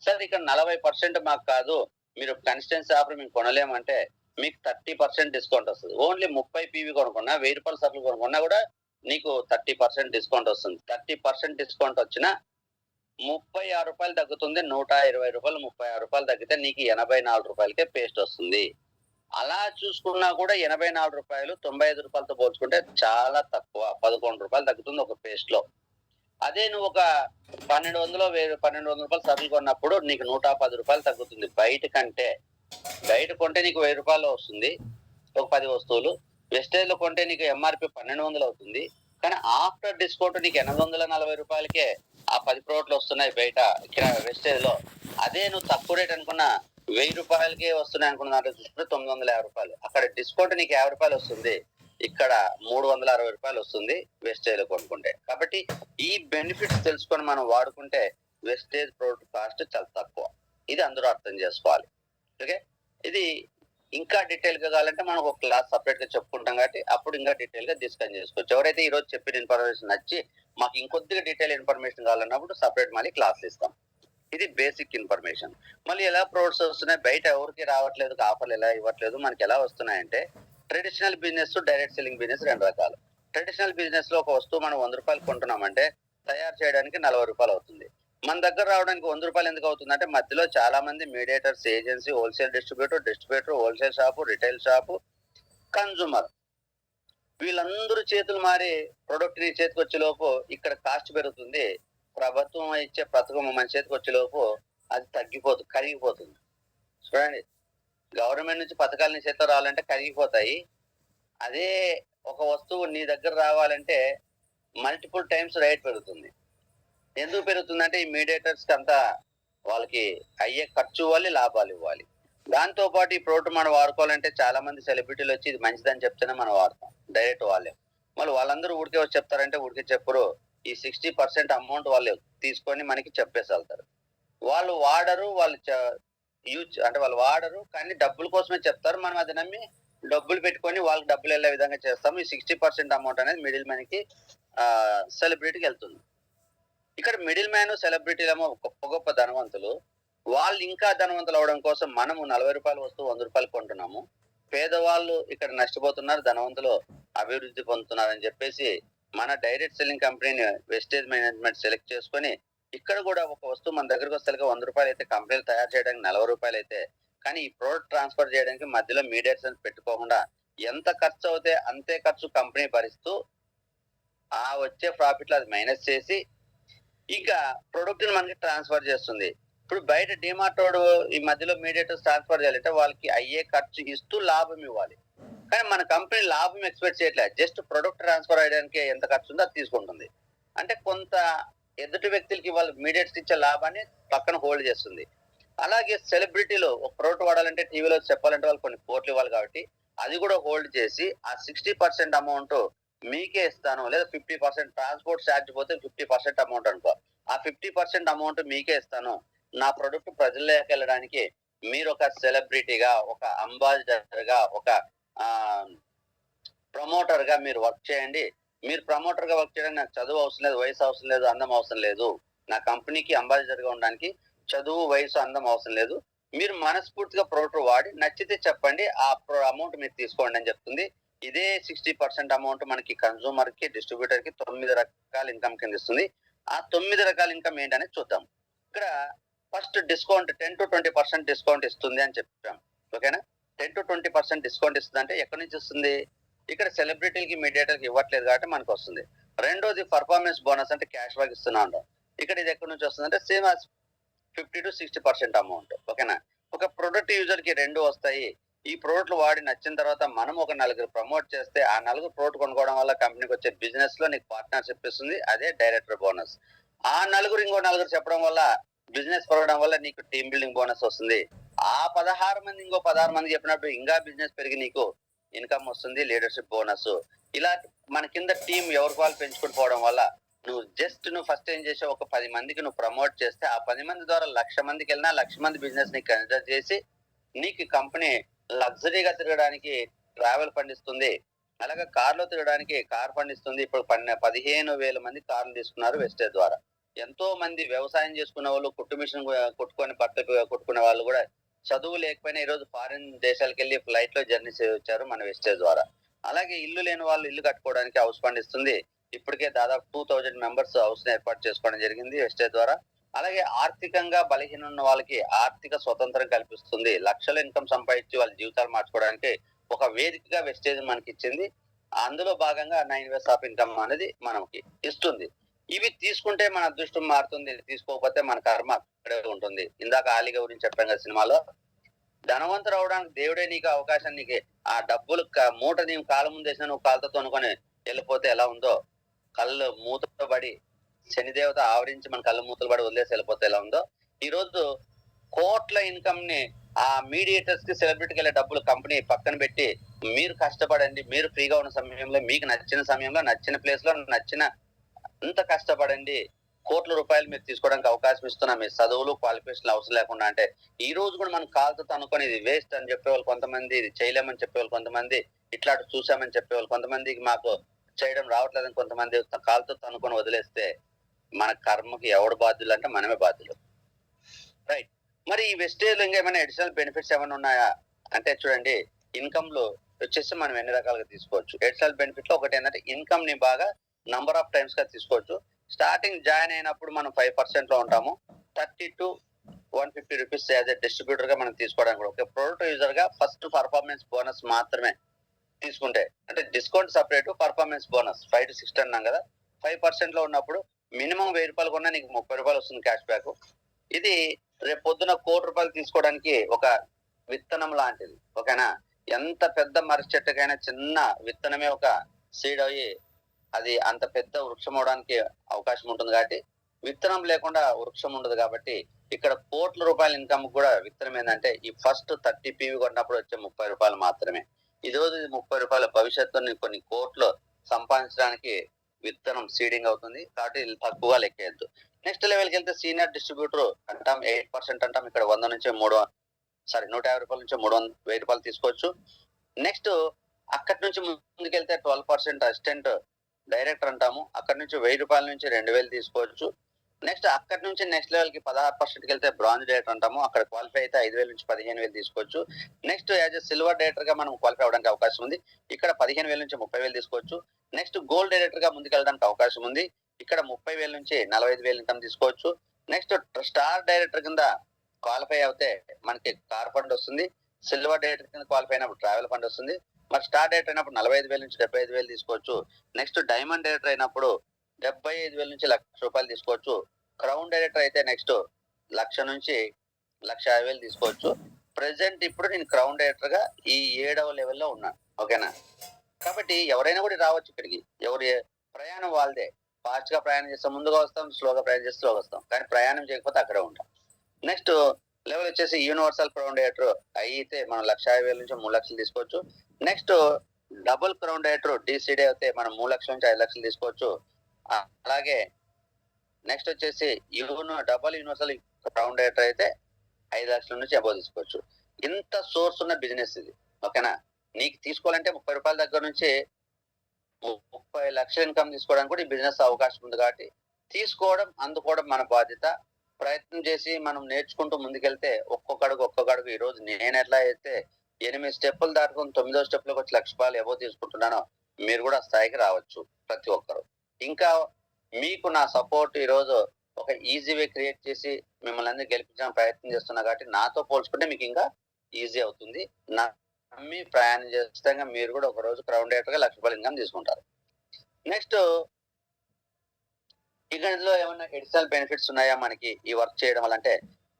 సార్ ఇక్కడ 40% మాకు కాదు, మీరు కన్సిస్టెన్సీ ఆఫర్ మేము కొనలేమంటే మీకు 30% డిస్కౌంట్ వస్తుంది. ఓన్లీ 30 PV కొనుక్కున్నా, ₹1000 సరుకులు కొనుక్కున్నా కూడా నీకు 30% డిస్కౌంట్ వస్తుంది. 30% డిస్కౌంట్ వచ్చినా ₹36 తగ్గుతుంది. ₹120, ₹36 తగ్గితే నీకు ₹84కే పేస్ట్ వస్తుంది. అలా చూసుకున్నా కూడా ₹84 ₹95తో పోల్చుకుంటే చాలా తక్కువ. ₹11 తగ్గుతుంది ఒక పేస్ట్ లో. అదే నువ్వు ఒక 1200 రూపాయలు సరుకులు కొన్నప్పుడు నీకు 110 రూపాయలు తగ్గుతుంది బయట కంటే. బయట కొంటే నీకు 1000 రూపాయలు వస్తుంది ఒక 10 వస్తువులు. వెస్టేజ్ లో కొంటే నీకు ఎంఆర్పి 1200 అవుతుంది. కానీ ఆఫ్టర్ డిస్కౌంట్ నీకు 840 రూపాయలకే ఆ 10 ప్రోడక్ట్లు వస్తున్నాయి బయట ఇక్కడ వెస్టేజ్ లో. అదే నువ్వు తక్కువ రేట్ అనుకున్న 1000 రూపాయలకే వస్తున్నాయి అనుకున్న దాంట్లో చూసుకుంటే 950 రూపాయలు. అక్కడ డిస్కౌంట్ నీకు 50 రూపాయలు వస్తుంది, ఇక్కడ 360 రూపాయలు వస్తుంది వెస్టేజ్ లో కొనుక్కుంటే. కాబట్టి ఈ బెనిఫిట్స్ తెలుసుకొని మనం వాడుకుంటే వెస్టేజ్ ప్రోడక్ట్ కాస్ట్ చాలా తక్కువ. ఇది అందరూ అర్థం చేసుకోవాలి. ఓకే, ఇది ఇంకా డీటెయిల్ గా కావాలంటే మనం ఒక క్లాస్ సపరేట్ గా చెప్పుకుంటాం కాబట్టి అప్పుడు ఇంకా డీటెయిల్ గా డిస్కస్ చేసుకోవచ్చు. ఎవరైతే ఈ రోజు చెప్పిన ఇన్ఫర్మేషన్ నచ్చి మాకు ఇంకొద్దిగా డీటెయిల్ ఇన్ఫర్మేషన్ కావాలన్నప్పుడు సపరేట్ మళ్ళీ క్లాసులు ఇస్తాం. ఇది బేసిక్ ఇన్ఫర్మేషన్. మళ్ళీ ఎలా ప్రొడక్ట్స్ వస్తున్నాయి, బయట ఎవరికి రావట్లేదు, ఆఫర్లు ఎలా ఇవ్వట్లేదు, మనకి ఎలా వస్తున్నాయంటే traditional business, direct selling business 2 రకాలు. ట్రెడిషనల్ బిజినెస్ లో ఒక వస్తువు మనం 100 రూపాయలు కొంటున్నామంటే తయారు చేయడానికి 40 రూపాయలు అవుతుంది. మన దగ్గర రావడానికి 100 రూపాయలు ఎందుకు అవుతుందంటే మధ్యలో చాలా మంది mediators, agency, wholesale distributor, wholesale shop, retail shop, consumer వీళ్ళందరూ చేతులు మారి ప్రొడక్ట్ నీ చేతికి వచ్చే లోపు ఇక్కడ కాస్ట్ పెరుగుతుంది. ప్రభుత్వం ఇచ్చే పథకం మన చేతికి వచ్చే లోపు అది తగ్గిపోతుంది, కరిగిపోతుంది. చూడండి, గవర్నమెంట్ నుంచి పథకాలు నీ చేతిలో రావాలంటే కరిగిపోతాయి. అదే ఒక వస్తువు నీ దగ్గర రావాలంటే మల్టిపుల్ టైమ్స్ రేట్ పెరుగుతుంది. ఎందుకు పెరుగుతుందంటే ఈ మీడియేటర్స్ కి అంతా వాళ్ళకి అయ్యే ఖర్చు ఇవ్వాలి, లాభాలు ఇవ్వాలి. దాంతో పాటు ఈ ప్రోడక్ట్ మనం వాడుకోవాలంటే చాలా మంది సెలబ్రిటీలు వచ్చి ఇది మంచిదని చెప్తేనే మనం వాడతాం, డైరెక్ట్ వాళ్ళే. మళ్ళీ వాళ్ళందరూ ఊరికే వచ్చి చెప్తారంటే ఊరికే చెప్పరు. ఈ 60% అమౌంట్ వాళ్ళు తీసుకొని మనకి చెప్పేసి వెళ్తారు. వాళ్ళు వాడరు, వాళ్ళు వాళ్ళు వాడరు కానీ డబ్బుల కోసమే చెప్తారు. మనం అది నమ్మి డబ్బులు పెట్టుకొని వాళ్ళకి డబ్బులు వెళ్ళే విధంగా చేస్తాము. ఈ 60% అమౌంట్ అనేది మిడిల్ మ్యాన్ కి సెలబ్రిటీకి వెళ్తుంది. ఇక్కడ మిడిల్ మ్యాన్, సెలబ్రిటీలేమో గొప్ప గొప్ప ధనవంతులు. వాళ్ళు ఇంకా ధనవంతులు అవడం కోసం మనము 40 రూపాయల వస్తువు 100 రూపాయలు కొంటున్నాము. పేదవాళ్ళు ఇక్కడ నష్టపోతున్నారు, ధనవంతులు అభివృద్ధి పొందుతున్నారని చెప్పేసి మన డైరెక్ట్ సెల్లింగ్ కంపెనీని వెస్టేజ్ మేనేజ్మెంట్ సెలెక్ట్ చేసుకొని ఇక్కడ కూడా ఒక వస్తువు మన దగ్గరకు వస్తే 100 రూపాయలు అయితే కంపెనీలు తయారు చేయడానికి 40 రూపాయలు అయితే, కానీ ఈ ప్రోడక్ట్ ట్రాన్స్ఫర్ చేయడానికి మధ్యలో మీడియేటర్స్ పెట్టుకోకుండా ఎంత ఖర్చు అవుతే అంతే ఖర్చు కంపెనీ భరిస్తూ ఆ వచ్చే ప్రాఫిట్ లో అది మైనస్ చేసి ఇంకా ప్రొడక్ట్ ని మనకి ట్రాన్స్ఫర్ చేస్తుంది. ఇప్పుడు బయట డిమార్ట్ వాడు ఈ మధ్యలో మీడియేటర్స్ ట్రాన్స్ఫర్ చేయాలంటే వాళ్ళకి అయ్యే ఖర్చు ఇస్తూ లాభం ఇవ్వాలి. కానీ మన కంపెనీ లాభం ఎక్స్పెక్ట్ చేయట్లేదు, జస్ట్ ప్రొడక్ట్ ట్రాన్స్ఫర్ అయ్యడానికి ఎంత ఖర్చు ఉందో అది తీసుకుంటుంది. అంటే కొంత ఎదుటి వ్యక్తులకి వాళ్ళు మీడియేటర్స్ ఇచ్చే లాభాన్ని పక్కన హోల్డ్ చేస్తుంది. అలాగే సెలబ్రిటీలు ఒక ప్రోడక్ట్ వాడాలంటే టీవీలో చెప్పాలంటే వాళ్ళు కొన్ని కోట్లు ఇవ్వాలి కాబట్టి అది కూడా హోల్డ్ చేసి ఆ 60% అమౌంట్ మీకే ఇస్తాను, లేదా 50% ట్రాన్స్పోర్ట్ ఛార్జ్ పోతే 50% అమౌంట్ అనుకో, ఆ 50% అమౌంట్ మీకే ఇస్తాను. నా ప్రొడక్ట్ ప్రజల్లోకి వెళ్ళడానికి మీరు ఒక సెలబ్రిటీగా, ఒక అంబాసిడర్ గా, ఒక ప్రమోటర్ గా మీరు వర్క్ చేయండి. మీరు ప్రమోటర్ గా వర్క్ చేయడానికి నాకు చదువు అవసరం లేదు, వయసు అవసరం లేదు, అందం అవసరం లేదు. నా కంపెనీకి అంబాసిడర్ గా ఉండడానికి చదువు, వయసు, అందం అవసరం లేదు. మీరు మనస్ఫూర్తిగా ప్రోడక్ట్ వాడి నచ్చితే చెప్పండి, ఆ అమౌంట్ మీరు తీసుకోండి అని చెప్తుంది. ఇదే 60% అమౌంట్ మనకి కన్సూమర్ కి, డిస్ట్రిబ్యూటర్ కి 9 రకాల ఇన్కమ్ కింద ఇస్తుంది. ఆ 9 రకాల ఇన్కమ్ ఏంటనేది చూద్దాం. ఇక్కడ ఫస్ట్ డిస్కౌంట్ 10 to 20% డిస్కౌంట్ ఇస్తుంది అని చెప్పాం. ఓకేనా, 10 to 20% డిస్కౌంట్ ఇస్తుంది అంటే ఎక్కడి నుంచి వస్తుంది? ఇక్కడ సెలబ్రిటీలకి, మీడియేటర్కి ఇవ్వట్లేదు కాబట్టి మనకు వస్తుంది. రెండోది పర్ఫార్మెన్స్ బోనస్ అంటే క్యాష్ బ్యాక్ ఇస్తున్నా ఉంటాం. ఇక్కడ ఇది ఎక్కడి నుంచి వస్తుంది అంటే సేమ్ 50 to 60% అమౌంట్. ఓకేనా, ఒక ప్రొడక్ట్ యూజర్ కి 2 వస్తాయి. ఈ ప్రోడక్ట్లు వాడి నచ్చిన తర్వాత మనం ఒక 4 ప్రమోట్ చేస్తే ఆ 4 ప్రోడక్ట్ కొనుక్కోవడం వల్ల కంపెనీకి వచ్చే బిజినెస్ లో నీకు పార్ట్నర్షిప్ ఇస్తుంది, అదే డైరెక్టర్ బోనస్. ఆ 4 ఇంకో 4 చెప్పడం వల్ల బిజినెస్ పెరగడం వల్ల నీకు టీమ్ బిల్డింగ్ బోనస్ వస్తుంది. ఆ 16 మంది ఇంకో 16 మంది చెప్పినప్పుడు ఇంకా బిజినెస్ పెరిగి నీకు ఇన్కమ్ వస్తుంది, లీడర్షిప్ బోనస్. ఇలా మన కింద టీం ఎవరికి వాళ్ళు పెంచుకుని పోవడం వల్ల నువ్వు ఫస్ట్ ఏం చేసావు, ఒక 10 మందికి నువ్వు ప్రమోట్ చేస్తే ఆ 10 మంది ద్వారా 1,00,000 మందికి వెళ్ళినా 1,00,000 మంది బిజినెస్ ని కన్సిడర్ చేసి నీకు కంపెనీ లగ్జరీగా తిరగడానికి ట్రావెల్ ఫండ్ ఇస్తుంది. అలాగే కార్లో తిరగడానికి కార్ ఫండ్ ఇస్తుంది. ఇప్పుడు 15,000 మంది కార్లు తీసుకున్నారు వెస్టేజ్ ద్వారా. ఎంతో మంది వ్యవసాయం చేసుకునే వాళ్ళు, కుట్టు మిషన్ కుట్టుకొని బట్టలు కుట్టుకునే వాళ్ళు కూడా చదువు లేకపోయినా ఈ రోజు ఫారిన్ దేశాలకు వెళ్ళి ఫ్లైట్ లో జర్నీ చేయొచ్చారు మన వెస్టేజ్ ద్వారా. అలాగే ఇల్లు లేని వాళ్ళు ఇల్లు కట్టుకోవడానికి హౌస్ ఫండ్ ఇస్తుంది. ఇప్పటికే దాదాపు 2,000 మెంబర్స్ హౌస్ ని ఏర్పాటు చేసుకోవడం జరిగింది వెస్టేజ్ ద్వారా. అలాగే ఆర్థికంగా బలహీన ఉన్న వాళ్ళకి ఆర్థిక స్వతంత్రం కల్పిస్తుంది. లక్షల ఇన్కమ్ సంపాదించి వాళ్ళ జీవితాలు మార్చుకోవడానికి ఒక వేదికగా వెస్టేజ్ మనకి ఇచ్చింది. అందులో భాగంగా 9 ways ఆఫ్ ఇన్కమ్ అనేది మనకి ఇస్తుంది. ఇవి తీసుకుంటే మన అదృష్టం మారుతుంది, తీసుకోకపోతే మన కర్మ అక్కడే ఉంటుంది. ఇందాక ఆలిగా గురించి చెప్పాం కదా సినిమాలో, ధనవంతుడు అవడానికి దేవుడే నీకు అవకాశం, నీకు ఆ డబ్బులు మూట నీ కాళ్ళ ముందు వేసినా నువ్వు కాళ్ళతో తొనుకొని వెళ్ళిపోతే ఎలా ఉందో, కళ్ళు మూతతో పడి శనిదేవత ఆవరించి మన కళ్ళు మూతలు పడి వదిలేసి వెళ్ళిపోతే ఎలా ఉందో, ఈ రోజు కోట్ల ఇన్కమ్ ని ఆ మీడియేటర్స్ కి, సెలబ్రిటీకి వెళ్ళే డబ్బులు కంపెనీ పక్కన పెట్టి మీరు కష్టపడండి, మీరు ఫ్రీగా ఉన్న సమయంలో మీకు నచ్చిన సమయంలో నచ్చిన ప్లేస్ లో నచ్చిన అంత కష్టపడండి, కోట్ల రూపాయలు మీరు తీసుకోవడానికి అవకాశం ఇస్తున్నాం, మీ చదువులు క్వాలిఫికేషన్ అవసరం లేకుండా. అంటే ఈ రోజు కూడా మనం కాలుతో అనుకొని ఇది వేస్ట్ అని చెప్పేవాళ్ళు కొంతమంది, ఇది చేయలేమని చెప్పేవాళ్ళు కొంతమంది, ఇట్లా చూసామని చెప్పేవాళ్ళు కొంతమందికి, మాకు చేయడం రావట్లేదని కొంతమంది కాలుతో తనుకొని వదిలేస్తే మన కర్మకి ఎవడు బాధ్యులు అంటే మనమే బాధ్యులు. రైట్. మరి ఈ వెస్టేజ్ లో ఇంకా ఏమైనా అడిషనల్ బెనిఫిట్స్ ఏమైనా ఉన్నాయా అంటే చూడండి, ఇన్కమ్ లో వచ్చేసి మనం ఎన్ని రకాలుగా తీసుకోవచ్చు. అడిషనల్ బెనిఫిట్ లో ఒకటి ఏంటంటే ఇన్కమ్ ని బాగా నంబర్ ఆఫ్ టైమ్స్ గా తీసుకోవచ్చు. స్టార్టింగ్ జాయిన్ అయినప్పుడు మనం 5% లో ఉంటాము. 30 to 150 rupees as a distributor గా మనం తీసుకోవడానికి కూడా. ఒక ప్రొడక్ట్ యూజర్ గా ఫస్ట్ పర్ఫార్మెన్స్ బోనస్ మాత్రమే తీసుకుంటే, అంటే discount separate, performance bonus 5 to 6 అన్నాం కదా, 5% లో ఉన్నప్పుడు మినిమం 1000 రూపాయలు కొన్నా నీకు 30 రూపాయలు వస్తుంది క్యాష్ బ్యాక్. ఇది రేపు పొద్దున 1 కోటి రూపాయలు తీసుకోవడానికి ఒక విత్తనం లాంటిది. ఓకేనా? ఎంత పెద్ద మర్రి చెట్టుకైనా చిన్న విత్తనమే ఒక సీడ్ అయ్యి అది అంత పెద్ద వృక్షం అవడానికి అవకాశం ఉంటుంది. కాబట్టి విత్తనం లేకుండా వృక్షం ఉండదు. కాబట్టి ఇక్కడ కోట్ల రూపాయల ఇన్కమ్ కూడా విత్తనం ఏంటంటే ఈ ఫస్ట్ 30 PV కొన్నప్పుడు వచ్చే 30 రూపాయలు మాత్రమే. ఈ రోజు 30 రూపాయల భవిష్యత్తుని కొన్ని కోట్లు సంపాదించడానికి విత్తనం సీడింగ్ అవుతుంది. కాబట్టి తక్కువగా లెక్కేయద్దు. నెక్స్ట్ లెవెల్కి వెళ్తే సీనియర్ డిస్ట్రిబ్యూటర్ అంటాం, 8% అంటాం. ఇక్కడ 100 నుంచి 150 రూపాయల నుంచి 1000 రూపాయలు తీసుకోవచ్చు. నెక్స్ట్ అక్కడి నుంచి ముందుకెళ్తే 12% అసిస్టెంట్ డైరెక్టర్ అంటాము. అక్కడి నుంచి 1000 రూపాయల నుంచి 2000 తీసుకోవచ్చు. నెక్స్ట్ అక్కడి నుంచి నెక్స్ట్ లెవెల్ కి 16% వెళ్తే బ్రాంజ్ డైరెక్టర్ అంటాము. అక్కడ క్వాలిఫై అయితే 5000 నుంచి 15000 తీసుకోవచ్చు. Next as a silver director గా మనం క్వాలిఫై అవడానికి అవకాశం ఉంది. ఇక్కడ 15000 నుంచి 30000 తీసుకోవచ్చు. నెక్స్ట్ గోల్డ్ డైరెక్టర్ గా ముందుకెళ్ళడానికి అవకాశం ఉంది. ఇక్కడ 30000 నుంచి 45000 ఇన్కమ్ తీసుకోవచ్చు. నెక్స్ట్ స్టార్ డైరెక్టర్ కింద క్వాలిఫై అవుతే మనకి కార్ ఫండ్ వస్తుంది. సిల్వర్ డైరెక్టర్ కింద క్వాలిఫై అయినప్పుడు ట్రావెల్ ఫండ్ వస్తుంది. మరి స్టార్ డైరెక్టర్ అయినప్పుడు 45000 నుంచి 75000 తీసుకోవచ్చు. నెక్స్ట్ డైమండ్ డైరెక్టర్ అయినప్పుడు 75000 నుంచి 1,00,000 రూపాయలు తీసుకోవచ్చు. క్రౌన్ డైరెక్టర్ అయితే నెక్స్ట్ 1,00,000 నుంచి 1,50,000 తీసుకోవచ్చు. ప్రెసెంట్ ఇప్పుడు నేను క్రౌన్ డైరెక్టర్ గా ఈ 7వ లెవెల్లో ఉన్నాను. ఓకేనా? కాబట్టి ఎవరైనా కూడా రావచ్చు ఇక్కడికి. ఎవరి ప్రయాణం వాళ్ళదే. ఫాస్ట్ గా ప్రయాణం చేస్తాం, ముందుగా వస్తాం, స్లోగా ప్రయాణం చేస్తే స్లోగా వస్తాం. కానీ ప్రయాణం చేయకపోతే అక్కడే ఉంటాం. నెక్స్ట్ లెవెల్ వచ్చేసి యూనివర్సల్ క్రౌన్ డైరెక్టర్ అయితే మనం 1,50,000 నుంచి 3,00,000 తీసుకోవచ్చు. Next double crown director DCD అయితే మనం 3,00,000 నుంచి 5,00,000 తీసుకోవచ్చు. అలాగే నెక్స్ట్ వచ్చేసి డబుల్ యూనివర్సల్ క్రౌన్ డైరెక్టర్ అయితే 5,00,000 నుంచి అబౌవ్ తీసుకోవచ్చు. ఇంత సోర్స్ ఉన్న బిజినెస్ ఇది. ఓకేనా? నీకు తీసుకోవాలంటే 30 రూపాయల దగ్గర నుంచి 30 లక్షల ఇన్కమ్ తీసుకోవడానికి కూడా ఈ బిజినెస్ అవకాశం ఉంది. కాబట్టి తీసుకోవడం, అందుకోవడం మన బాధ్యత. ప్రయత్నం చేసి మనం నేర్చుకుంటూ ముందుకెళ్తే ఒక్కొక్క అడుగు ఈ రోజు నేను ఎట్లా అయితే 8 స్టెప్పులు దాటుకుని 9వ స్టెప్లోకి వచ్చి 1,00,000 రూపాయలు ఎవో తీసుకుంటున్నానో మీరు కూడా స్థాయికి రావచ్చు ప్రతి ఒక్కరు. ఇంకా మీకు నా సపోర్ట్ ఈ రోజు ఒక ఈజీ వే క్రియేట్ చేసి మిమ్మల్ని అందరూ గెలిపించడానికి ప్రయత్నం చేస్తున్నా. కాబట్టి నాతో పోల్చుకుంటే మీకు ఇంకా ఈజీ అవుతుంది. నమ్మి ప్రయాణం చేస్తే మీరు కూడా ఒక రోజు క్రౌన్ డైరెక్టర్ గా 1,00,000 రూపాయలు ఇన్కమ్ తీసుకుంటారు. నెక్స్ట్ ఇందులో ఏమైనా అడిషనల్ బెనిఫిట్స్ ఉన్నాయా మనకి ఈ వర్క్ చేయడం వల్ల అంటే,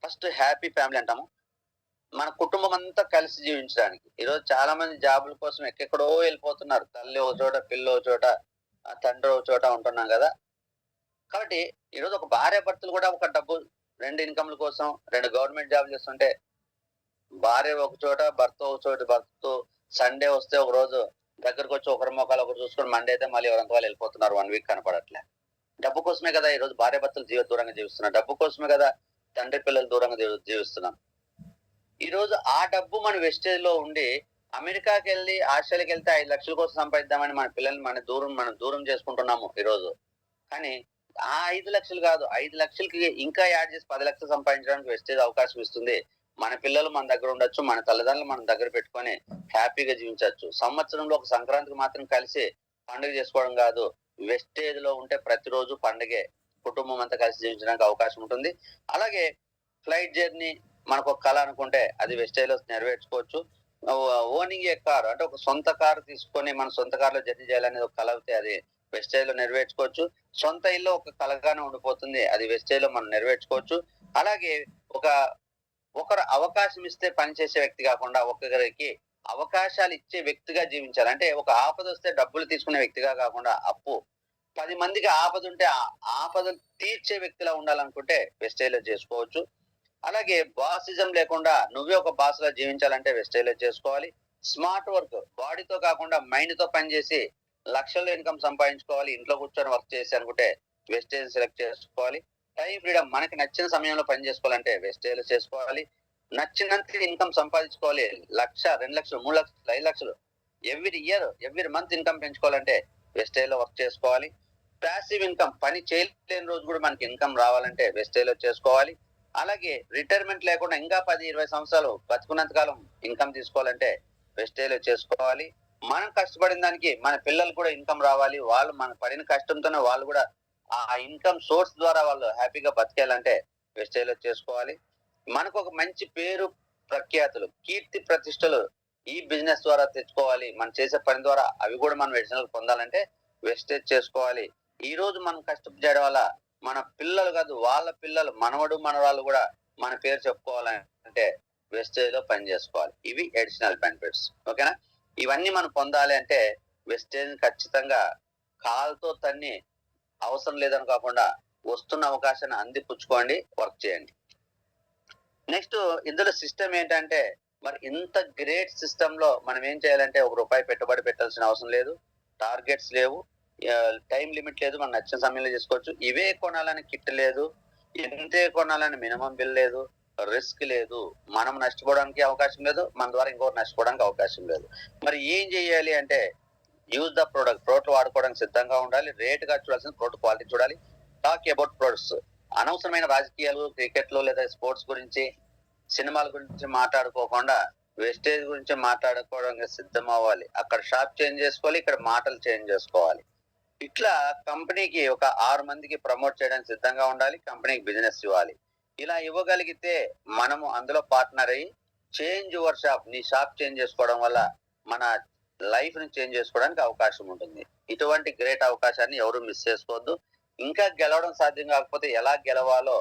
ఫస్ట్ హ్యాపీ ఫ్యామిలీ అంటాము. మన కుటుంబం అంతా కలిసి జీవించడానికి. ఈరోజు చాలా మంది జాబుల కోసం ఎక్కడెక్కడో వెళ్ళిపోతున్నారు. తల్లి ఒక చోట, పిల్ల ఒక చోట, తండ్రి ఒక చోట ఉంటున్నాం కదా. కాబట్టి ఈరోజు ఒక భార్య భర్తలు కూడా ఒక డబ్బు 2 ఇన్కమ్ల కోసం 2 గవర్నమెంట్ జాబ్ చేస్తుంటే, భార్య ఒక చోట, భర్త ఒక చోట బతుకుతూ సండే వస్తే ఒక రోజు దగ్గరకు వచ్చి ఒకరి మొక్కలు ఒకరు చూసుకొని మండే అయితే మళ్ళీ ఎవరంత వాళ్ళు వెళ్ళిపోతున్నారు. 1 వీక్ కనపడట్లే. డబ్బు కోసమే కదా ఈ రోజు భార్య భర్తలు దూరంగా జీవిస్తున్నారు. డబ్బు కోసమే కదా తండ్రి పిల్లలు దూరంగా జీవిస్తున్నాం. ఈ రోజు ఆ డబ్బు మన వెస్టేజ్ లో ఉండి అమెరికాకి వెళ్ళి, ఆస్ట్రేలియాకి వెళ్తే 5 లక్షల కోసం సంపాదిద్దామని మన పిల్లల్ని మనం దూరం చేసుకుంటున్నాము ఈ రోజు. కానీ ఆ 5 లక్షలు కాదు, 5 లక్షలకి ఇంకా యాడ్ చేసి 10 లక్షలు సంపాదించడానికి వెస్టేజ్ అవకాశం ఇస్తుంది. మన పిల్లలు మన దగ్గర ఉండొచ్చు, మన తల్లిదండ్రులు మన దగ్గర పెట్టుకొని హ్యాపీగా జీవించవచ్చు. సంవత్సరంలో ఒక సంక్రాంతికి మాత్రం కలిసి పండుగ చేసుకోవడం కాదు, వెస్టేజ్ లో ఉంటే ప్రతిరోజు పండుగే. కుటుంబం అంతా కలిసి జీవించడానికి అవకాశం ఉంటుంది. అలాగే ఫ్లైట్ జర్నీ మనకు ఒక కళ అనుకుంటే అది వెస్టేజ్ లో నెరవేర్చుకోవచ్చు. ఓనింగ్ ఏ కార్ అంటే ఒక సొంత కారు తీసుకొని మన సొంత కారులో జర్నీ చేయాలనేది ఒక కళ అయితే అది వెస్టేజ్ లో నెరవేర్చుకోవచ్చు. సొంత ఇల్లు ఒక కలగానే ఉండిపోతుంది, అది వెస్టేజ్ లో మనం నెరవేర్చుకోవచ్చు. అలాగే ఒక ఒకరు అవకాశం ఇస్తే పనిచేసే వ్యక్తి కాకుండా ఒక్కొక్కరికి అవకాశాలు ఇచ్చే వ్యక్తిగా జీవించాలి. అంటే ఒక ఆపద వస్తే డబ్బులు తీసుకునే వ్యక్తిగా కాకుండా 10 మందికి ఆపద ఉంటే ఆ ఆపదలు తీర్చే వ్యక్తిలా ఉండాలనుకుంటే వెస్టేజ్ లో చేసుకోవచ్చు. అలాగే బాసిజం లేకుండా నువ్వే ఒక బాస్ లా జీవించాలంటే వెస్టేజ్ లో చేసుకోవాలి. స్మార్ట్ వర్క్, బాడీతో కాకుండా మైండ్ తో పనిచేసి లక్షల్లో ఇన్కమ్ సంపాదించుకోవాలి, ఇంట్లో కూర్చొని వర్క్ చేసి అనుకుంటే వెస్టేజ్ సెలెక్ట్ చేసుకోవాలి. టైం ఫ్రీడమ్, మనకి నచ్చిన సమయంలో పని చేసుకోవాలంటే వెస్టేజ్ లో చేసుకోవాలి. నచ్చినంత ఇన్కమ్ సంపాదించుకోవాలి, 1,00,000, 2,00,000, 3,00,000, 5,00,000 every year, every month income పెంచుకోవాలంటే వెస్టేజ్ లో వర్క్ చేసుకోవాలి. ప్యాసివ్ ఇన్కమ్, పని చేయలేని రోజు కూడా మనకి ఇన్కమ్ రావాలంటే వెస్టేజ్ లో చేసుకోవాలి. అలాగే రిటైర్మెంట్ లేకుండా ఇంకా 10-20 సంవత్సరాలు బతుకున్నంత కాలం ఇన్కమ్ తీసుకోవాలంటే వెస్టేజ్ లో చేసుకోవాలి. మనం కష్టపడిన దానికి మన పిల్లలు కూడా ఇన్కమ్ రావాలి, వాళ్ళు మన పడిన కష్టంతోనే వాళ్ళు కూడా ఆ ఇన్కమ్ సోర్స్ ద్వారా వాళ్ళు హ్యాపీగా బతికేయాలంటే వెస్టేజ్ లో చేసుకోవాలి. మనకు ఒక మంచి పేరు, ప్రఖ్యాతులు, కీర్తి ప్రతిష్టలు ఈ బిజినెస్ ద్వారా తెచ్చుకోవాలి. మనం చేసే పని ద్వారా అవి కూడా మనం వెస్టేజ్ పొందాలంటే వెస్టేజ్ చేసుకోవాలి. ఈ రోజు మనం కష్టం చేయడం వల్ల మన పిల్లలు కాదు, వాళ్ళ పిల్లలు, మనవడు మనవాళ్ళు కూడా మన పేరు చెప్పుకోవాలంటే వెస్టేజ్ లో పని చేసుకోవాలి. ఇవి అడిషనల్ బెనిఫిట్స్. ఓకేనా? ఇవన్నీ మనం పొందాలి అంటే వెస్టేజ్ ఖచ్చితంగా కాలుతో తన్ని అవసరం లేదని కాకుండా వస్తున్న అవకాశాన్ని అందిపుచ్చుకోండి, వర్క్ చేయండి. నెక్స్ట్ ఇందులో సిస్టమ్ ఏంటంటే, మరి ఇంత గ్రేట్ సిస్టమ్ లో మనం ఏం చేయాలంటే ₹1 పెట్టుబడి పెట్టాల్సిన అవసరం లేదు, టార్గెట్స్ లేవు, టైం లిమిట్ లేదు, మనం నచ్చిన సమయంలో చేసుకోవచ్చు. ఇవే కొనాలని కిట్ లేదు, ఇంతే కొనాలని మినిమం బిల్ లేదు, రిస్క్ లేదు, మనం నష్టపోవడానికి అవకాశం లేదు, మన ద్వారా ఇంకోటి నష్టపోవడానికి అవకాశం లేదు. మరి ఏం చేయాలి అంటే యూజ్ ద ప్రోడక్ట్, ప్రోడక్ట్ వాడుకోవడానికి సిద్ధంగా ఉండాలి, రేట్ గా చూడాల్సిన ప్రోడక్ట్ క్వాలిటీ చూడాలి. టాక్ అబౌట్ ప్రొడక్ట్స్, అనవసరమైన రాజకీయాలు, క్రికెట్ లో లేదా స్పోర్ట్స్ గురించి, సినిమాల గురించి మాట్లాడుకోకుండా వెస్టేజ్ గురించి మాట్లాడుకోవడానికి సిద్ధం అవ్వాలి. అక్కడ షాప్ చేంజ్ చేసుకోవాలి, ఇక్కడ మాటలు చేంజ్ చేసుకోవాలి. ఇట్లా కంపెనీకి ఒక 6 మందికి ప్రమోట్ చేయడానికి సిద్ధంగా ఉండాలి, కంపెనీకి బిజినెస్ ఇవ్వాలి. ఇలా ఇవ్వగలిగితే మనము అందులో పార్ట్నర్ అయ్యి చేంజ్ యువర్ షాప్, నీ షాప్ చేంజ్ చేసుకోవడం వల్ల మన లైఫ్ ని చేంజ్ చేసుకోవడానికి అవకాశం ఉంటుంది. ఇటువంటి గ్రేట్ అవకాశాన్ని ఎవరు మిస్ చేసుకోవద్దు. ఇంకా గెలవడం సాధ్యం కాకపోతే ఎలా గెలవాలో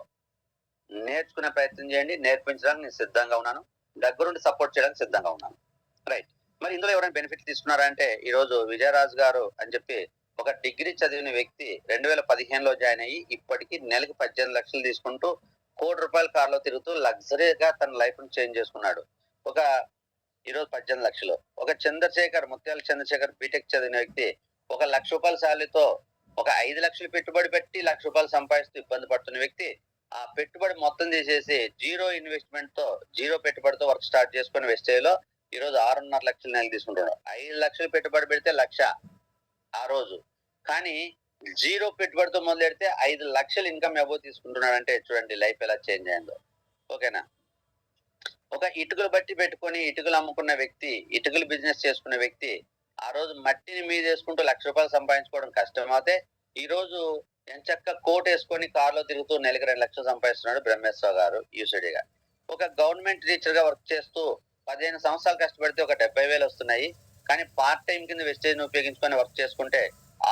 నేర్చుకునే ప్రయత్నం చేయండి. నేర్పించడానికి నేను సిద్ధంగా ఉన్నాను, దగ్గరుండి సపోర్ట్ చేయడానికి సిద్ధంగా ఉన్నాను. రైట్. మరి ఇందులో ఎవరైనా బెనిఫిట్ తీసుకున్నారా అంటే, ఈ రోజు విజయరాజు గారు అని చెప్పి ఒక డిగ్రీ చదివిన వ్యక్తి 2015లో జాయిన్ అయ్యి ఇప్పటికి నెలకి 18 లక్షలు తీసుకుంటూ ₹1,00,00,000 కార్లో తిరుగుతూ లగ్జరీగా తన లైఫ్ ను చేంజ్ చేసుకున్నాడు. ఒక ఈరోజు 18 లక్షలు. ఒక చంద్రశేఖర్, ముత్యాల చంద్రశేఖర్ బీటెక్ చదివిన వ్యక్తి ఒక ₹1,00,000 శాలరీతో ఒక 5 లక్షలు పెట్టుబడి పెట్టి ₹1,00,000 సంపాదిస్తూ ఇబ్బంది పడుతున్న వ్యక్తి ఆ పెట్టుబడి మొత్తం తీసేసి జీరో ఇన్వెస్ట్మెంట్ తో, జీరో పెట్టుబడితో వర్క్ స్టార్ట్ చేసుకుని వెస్టేజ్ లో ఈ రోజు 6.5 లక్షలు నెలలు తీసుకుంటున్నాడు. 5 లక్షలు పెట్టుబడి పెడితే 1,00,000 ఆ రోజు, కానీ జీరో పెట్టుబడితో మొదలెడితే 5 లక్షలు ఇన్కమ్ అబౌవ్ తీసుకుంటున్నాడు. అంటే చూడండి లైఫ్ ఎలా చేంజ్ అయిందో. ఓకేనా? ఒక ఇటుకలు బట్టి పెట్టుకొని ఇటుకలు అమ్ముకున్న వ్యక్తి, ఇటుకలు బిజినెస్ చేసుకున్న వ్యక్తి ఆ రోజు మట్టిని మీదేసుకుంటూ ₹1,00,000 సంపాదించుకోవడం కష్టం అయితే, ఈ రోజు ఎంచక్క కోట్ వేసుకొని కార్లో తిరుగుతూ నెలకి 2 లక్షలు సంపాదిస్తున్నాడు బ్రహ్మేశ్వర గారు యూసిడిగా. ఒక గవర్నమెంట్ టీచర్ గా వర్క్ చేస్తూ 15 సంవత్సరాలు కష్టపడితే ఒక 70,000 వస్తున్నాయి. కానీ పార్ట్ టైం కింద వెస్టేజ్ ని ఉపయోగించుకొని వర్క్ చేసుకుంటే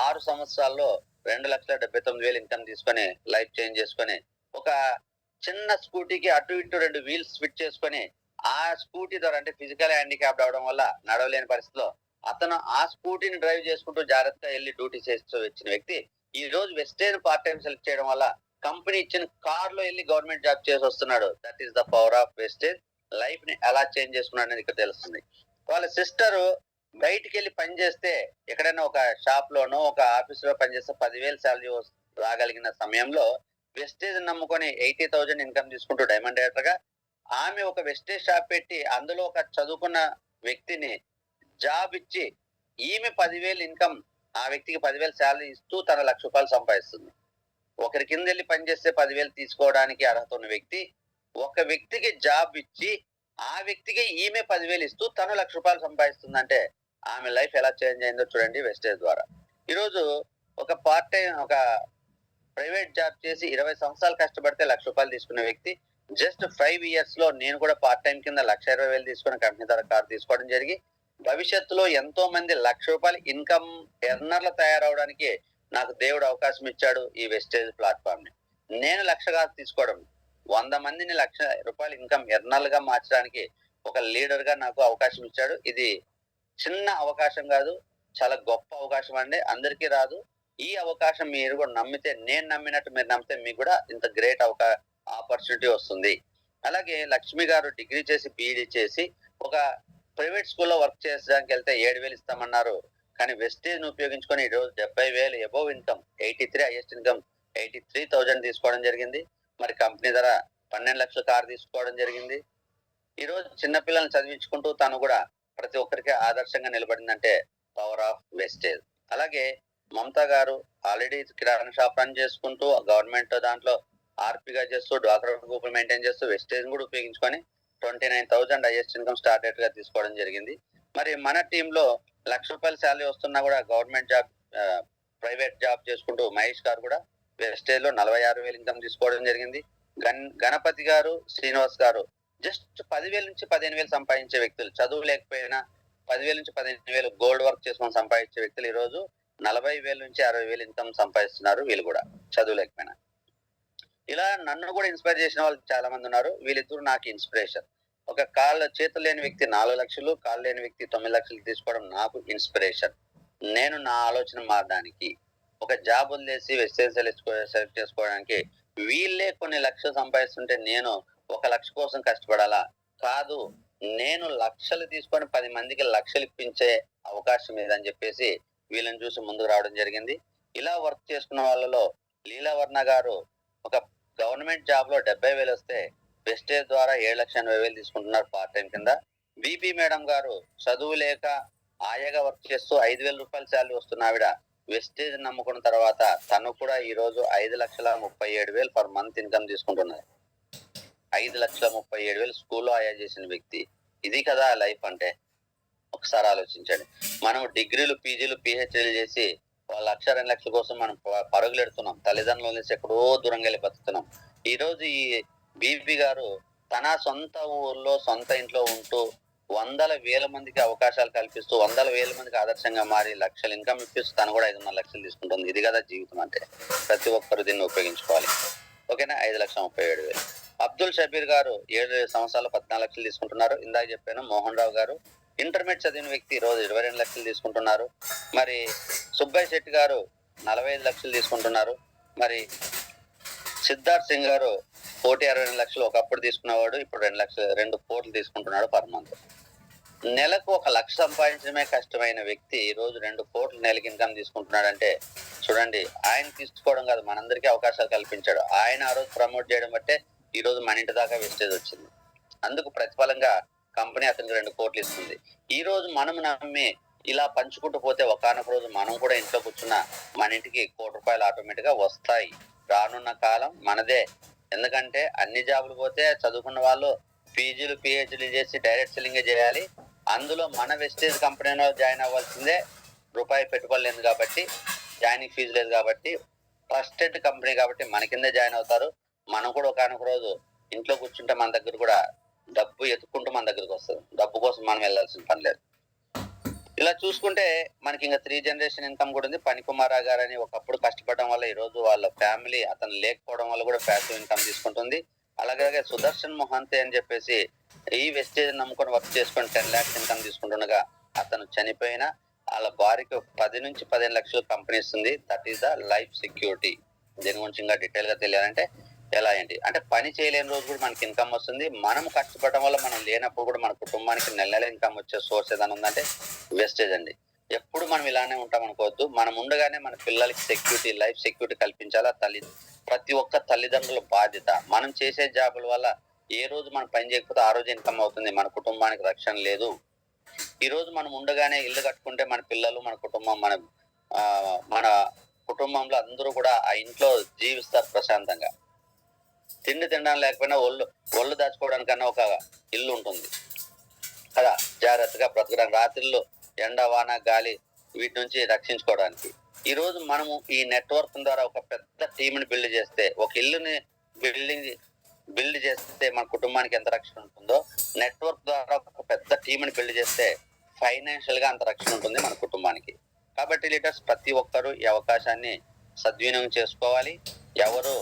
6 సంవత్సరాల్లో 2,79,000 ఇన్కమ్ తీసుకొని లైఫ్ చేంజ్ చేసుకొని, ఒక చిన్న స్కూటీకి అటు ఇటు 2 వీల్స్ ఫిట్ చేసుకొని ఆ స్కూటీ ద్వారా, అంటే ఫిజికల్ హ్యాండిక్యాప్డ్ అవడం వల్ల నడవలేని పరిస్థితిలో అతను ఆ స్కూటీని డ్రైవ్ చేసుకుంటూ జాగ్రత్తగా వెళ్ళి డ్యూటీ చేస్తూ వచ్చిన వ్యక్తి ఈ రోజు వెస్టేజ్ పార్ట్ టైం సెలెక్ట్ చేయడం వల్ల కంపెనీ ఇచ్చిన కార్ లో వెళ్ళి గవర్నమెంట్ జాబ్ చేసి వస్తున్నాడు. That is the power of Vestige. Life ని ఎలా చేంజ్ చేసుకున్నాడు అనేది ఇక్కడ తెలుస్తుంది. వాళ్ళ సిస్టర్ బయటికి వెళ్ళి పని చేస్తే, ఎక్కడైనా ఒక షాప్ లోనో ఒక ఆఫీస్ లో పనిచేస్తే 10,000 శాలరీ రాగలిగిన సమయంలో వెస్టేజ్ నమ్ముకొని 80,000 ఇన్కమ్ తీసుకుంటూ డైమండ్ డైరెక్టర్ గా, ఆమె ఒక వెస్టేజ్ షాప్ పెట్టి అందులో ఒక చదువుకున్న వ్యక్తిని జాబ్ ఇచ్చి ఈమె 10,000 ఇన్కమ్, ఆ వ్యక్తికి 10,000 శాలరీ ఇస్తూ తన ₹1,00,000 సంపాదిస్తుంది. ఒకరి కింద వెళ్ళి పనిచేస్తే 10,000 తీసుకోవడానికి అర్హత ఉన్న వ్యక్తి ఒక వ్యక్తికి జాబ్ ఇచ్చి ఆ వ్యక్తికి ఈమె 10,000 ఇస్తూ తను ₹1,00,000 సంపాదిస్తుందంటే ఆమె లైఫ్ ఎలా చేంజ్ అయిందో చూడండి వెస్టేజ్ ద్వారా. ఈరోజు ఒక పార్ట్ టైం, ఒక ప్రైవేట్ జాబ్ చేసి 20 సంవత్సరాలు కష్టపడితే ₹1,00,000 తీసుకున్న వ్యక్తి జస్ట్ 5 ఇయర్స్ లో నేను కూడా పార్ట్ టైం కింద 1,20,000 తీసుకుని కంపెనీ ద్వారా కార్ తీసుకోవడం జరిగి భవిష్యత్తులో ఎంతో మంది ₹1,00,000 ఇన్కమ్ ఎర్నర్లు తయారవడానికి నాకు దేవుడు అవకాశం ఇచ్చాడు ఈ వెస్టేజ్ ప్లాట్ఫామ్ ని. నేను 1,00,000 కాదు తీసుకోవడం, 100 మందిని ₹1,00,000 ఇన్కమ్ ఎర్నర్లుగా మార్చడానికి ఒక లీడర్ గా నాకు అవకాశం ఇచ్చాడు. ఇది చిన్న అవకాశం కాదు, చాలా గొప్ప అవకాశం అండి. అందరికీ రాదు. ఈ అవకాశం మీరు కూడా నమ్మితే, నేను నమ్మినట్టు మీరు నమ్మితే మీకు కూడా ఇంత గ్రేట్ ఆపర్చునిటీ వస్తుంది. అలాగే లక్ష్మి గారు డిగ్రీ చేసి బీఈడీ చేసి ఒక ప్రైవేట్ స్కూల్లో వర్క్ చేసడానికి వెళ్తే 7,000 ఇస్తామన్నారు. కానీ వెస్టేజ్ ను ఉపయోగించుకొని ఈ రోజు 70,000 అబోవ్ ఇన్కమ్, 83 హైయెస్ట్ ఇన్కమ్ 83,000 తీసుకోవడం జరిగింది. మరి కంపెనీ ధర 12 లక్షల కారు తీసుకోవడం జరిగింది. ఈ రోజు చిన్నపిల్లల్ని చదివించుకుంటూ తను కూడా ప్రతి ఒక్కరికి ఆదర్శంగా నిలబడిందంటే పవర్ ఆఫ్ వెస్టేజ్. అలాగే మమతా గారు ఆల్రెడీ కిరాణా షాప్ రన్ చేసుకుంటూ గవర్నమెంట్ దాంట్లో ఆర్పీగా చేస్తూ డ్వాక్రా గ్రూపులు మెయింటైన్ చేస్తూ వెస్టేజ్ కూడా ఉపయోగించుకొని 29,000 హైయెస్ట్ ఇన్కమ్ స్టార్టెడ్ గా తీసుకోవడం జరిగింది. మరి మన టీంలో ₹1,00,000 శాలరీ వస్తున్నా కూడా గవర్నమెంట్ జాబ్, ప్రైవేట్ జాబ్ చేసుకుంటూ మహేష్ గారు కూడా వెస్టేజ్ లో 46,000 ఇన్కమ్ తీసుకోవడం జరిగింది. గణపతి గారు, శ్రీనివాస్ గారు జస్ట్ 10,000 నుంచి 15,000 సంపాదించే వ్యక్తులు, చదువు లేకపోయినా 10,000 నుంచి 15,000 గోల్డ్ వర్క్ చేసుకొని సంపాదించే వ్యక్తులు ఈ రోజు 40,000 నుంచి 60,000 ఇన్కమ్ సంపాదిస్తున్నారు. వీళ్ళు కూడా చదువు లేకపోయినా. ఇలా నన్ను కూడా ఇన్స్పైర్ చేసిన వాళ్ళు చాలా మంది ఉన్నారు. వీళ్ళిద్దరు నాకు ఇన్స్పిరేషన్. ఒక చేతులు లేని వ్యక్తి 4 లక్షలు, కాళ్ళు లేని వ్యక్తి 9 లక్షలు తీసుకోవడం నాకు ఇన్స్పిరేషన్. నేను నా ఆలోచన మారడానికి, ఒక జాబ్ వదిలేసి వెస్టేజ్ సెలెక్ట్ చేసుకోవడానికి వీళ్ళే కొన్ని లక్షలు సంపాదిస్తుంటే నేను 1,00,000 కోసం కష్టపడాలా? కాదు, నేను లక్షలు తీసుకొని 10 మందికి లక్షలు ఇప్పించే అవకాశం ఏదని చెప్పేసి వీళ్ళని చూసి ముందుకు రావడం జరిగింది. ఇలా వర్క్ చేసుకున్న వాళ్ళలో లీలావర్ణ గారు ఒక గవర్నమెంట్ జాబ్ లో 70,000 వస్తే వెస్టేజ్ ద్వారా 7,80,000 తీసుకుంటున్నారు పార్ట్ టైం కింద. బీపీ మేడం గారు చదువు లేక ఆయాగా వర్క్ చేస్తూ ₹5,000 శాలరీ వస్తున్న ఆవిడ వెస్టేజ్ నమ్ముకున్న తర్వాత తను కూడా ఈ రోజు 5,37,000 పర్ మంత్ ఇన్కమ్ తీసుకుంటున్నారు. 5,37,000 స్కూల్లో ఆయా చేసిన వ్యక్తి. ఇది కదా లైఫ్ అంటే. ఒకసారి ఆలోచించండి. మనం డిగ్రీలు, పీజీలు, పిహెచ్డీలు చేసి 1,00,000, 2 లక్షల కోసం మనం పరుగులు ఎడుతున్నాం. తల్లిదండ్రులు వదిలేసి ఎక్కడో దూరంగా వెళ్ళి బతుకుతున్నాం. ఈ రోజు ఈ బీపీ గారు తన సొంత ఊర్లో, సొంత ఇంట్లో ఉంటూ వందల వేల మందికి అవకాశాలు కల్పిస్తూ, వందల వేల మందికి ఆదర్శంగా మారి లక్షల ఇన్కమ్ ఇప్పిస్తూ తను కూడా 5,5 లక్షలు తీసుకుంటుంది. ఇది కదా జీవితం అంటే. ప్రతి ఒక్కరు దీన్ని ఉపయోగించుకోవాలి. ఓకేనా? 5,37,000. అబ్దుల్ షబీర్ గారు 7 సంవత్సరాలు 14 లక్షలు తీసుకుంటున్నారు. ఇందాక చెప్పాను. మోహన్ రావు గారు ఇంటర్మీడియట్ చదివిన వ్యక్తి రోజు 22 లక్షలు తీసుకుంటున్నారు. మరి సుబ్బయ్య శెట్టి గారు 45 లక్షలు తీసుకుంటున్నారు. మరి సిద్ధార్థ్ సింగ్ గారు 1,62 లక్షలు ఒకప్పుడు తీసుకున్నవాడు, ఇప్పుడు 2 కోట్లు తీసుకుంటున్నాడు పర్ మంత్. నెలకు 1,00,000 సంపాదించడమే కష్టమైన వ్యక్తి ఈ రోజు 2 కోట్ల నెలకి ఇన్కమ్ తీసుకుంటున్నాడంటే చూడండి. ఆయన తీసుకోవడం కాదు, మనందరికీ అవకాశాలు కల్పించాడు. ఆయన ఆ రోజు ప్రమోట్ చేయడం బట్టే ఈ రోజు మన ఇంటి దాకా వెస్టేజ్ వచ్చింది. అందుకు ప్రతిఫలంగా కంపెనీ అతనికి 2 కోట్లు ఇస్తుంది. ఈ రోజు మనం నమ్మి ఇలా పంచుకుంటూ పోతే ఒకానొక రోజు మనం కూడా ఇంట్లో కూర్చున్న మన ఇంటికి ₹1,00,000 ఆటోమేటిక్ గా వస్తాయి. రానున్న కాలం మనదే. ఎందుకంటే అన్ని జాబులు పోతే చదువుకున్న వాళ్ళు పీజీలు, పిహెచ్డీలు చేసి డైరెక్ట్ సెల్లింగ్ చేయాలి. అందులో మన వెస్టేజ్ కంపెనీలో జాయిన్ అవ్వాల్సిందే. రూపాయి పెట్టుబడి లేదు కాబట్టి, జాయినింగ్ ఫీజు లేదు కాబట్టి, ట్రస్టెడ్ కంపెనీ కాబట్టి మన కిందే జాయిన్ అవుతారు. మనం కూడా ఒకానొక రోజు ఇంట్లో కూర్చుంటే మన దగ్గర కూడా డబ్బు ఎత్తుకుంటూ మన దగ్గరకు వస్తుంది. డబ్బు కోసం మనం వెళ్ళాల్సిన పని లేదు. ఇలా చూసుకుంటే మనకి ఇంకా 3 జనరేషన్ ఇన్కమ్ కూడా ఉంది. పనికుమారా గారు అని ఒకప్పుడు కష్టపడడం వల్ల ఈ రోజు వాళ్ళ ఫ్యామిలీ అతను లేకపోవడం వల్ల కూడా ప్యాసివ్ ఇన్కమ్ తీసుకుంటుంది. అలాగే సుదర్శన్ మొహంతే అని చెప్పేసి ఈ వెస్టేజ్ నమ్ముకొని వర్క్ చేసుకొని 10 lakhs ఇన్కమ్ తీసుకుంటుండగా అతను చనిపోయినా వాళ్ళ భార్యకి 10 నుంచి 15 లక్షలు కంపెనీ ఇస్తుంది. That is the life security. దీని గురించి ఇంకా డీటెయిల్ గా తెలియాలంటే ఎలా ఏంటి అంటే, పని చేయలేని రోజు కూడా మనకి ఇన్కమ్ వస్తుంది. మనం కష్టపడడం వల్ల మనం లేనప్పుడు కూడా మన కుటుంబానికి నెల ఇన్కమ్ వచ్చే సోర్స్ ఏదైనా ఉందంటే వెస్టేజ్ అండి. ఎప్పుడు మనం ఇలానే ఉంటాం అనుకోవద్దు. మనం ఉండగానే మన పిల్లలకి సెక్యూరిటీ, లైఫ్ సెక్యూరిటీ కల్పించాలా ప్రతి ఒక్క తల్లిదండ్రుల బాధ్యత. మనం చేసే జాబుల వల్ల ఏ రోజు మనం పని చేయకపోతే ఆ రోజు ఇన్కమ్ అవుతుంది. మన కుటుంబానికి రక్షణ లేదు. ఈ రోజు మనం ఉండగానే ఇల్లు కట్టుకుంటే మన పిల్లలు, మన కుటుంబం, మన కుటుంబంలో అందరూ కూడా ఆ ఇంట్లో జీవిస్తారు ప్రశాంతంగా. తిండి తినడం లేకపోయినా ఒళ్ళు దాచుకోవడానికన్నా ఒక ఇల్లు ఉంటుంది కదా, జాగ్రత్తగా బ్రతకడానికి. రాత్రిళ్ళు ఎండ, వాన, గాలి వీటి నుంచి రక్షించుకోవడానికి. ఈ రోజు మనము ఈ నెట్వర్క్ ద్వారా ఒక పెద్ద టీంని బిల్డ్ చేస్తే, ఒక ఇల్లుని బిల్డ్ చేస్తే మన కుటుంబానికి ఎంత రక్షణ ఉంటుందో, నెట్వర్క్ ద్వారా ఒక పెద్ద టీంని బిల్డ్ చేస్తే ఫైనాన్షియల్ గా అంత రక్షణ ఉంటుంది మన కుటుంబానికి. కాబట్టి లీడర్స్ ప్రతి ఒక్కరూ ఈ అవకాశాన్ని సద్వినియోగం చేసుకోవాలి. ఎవరు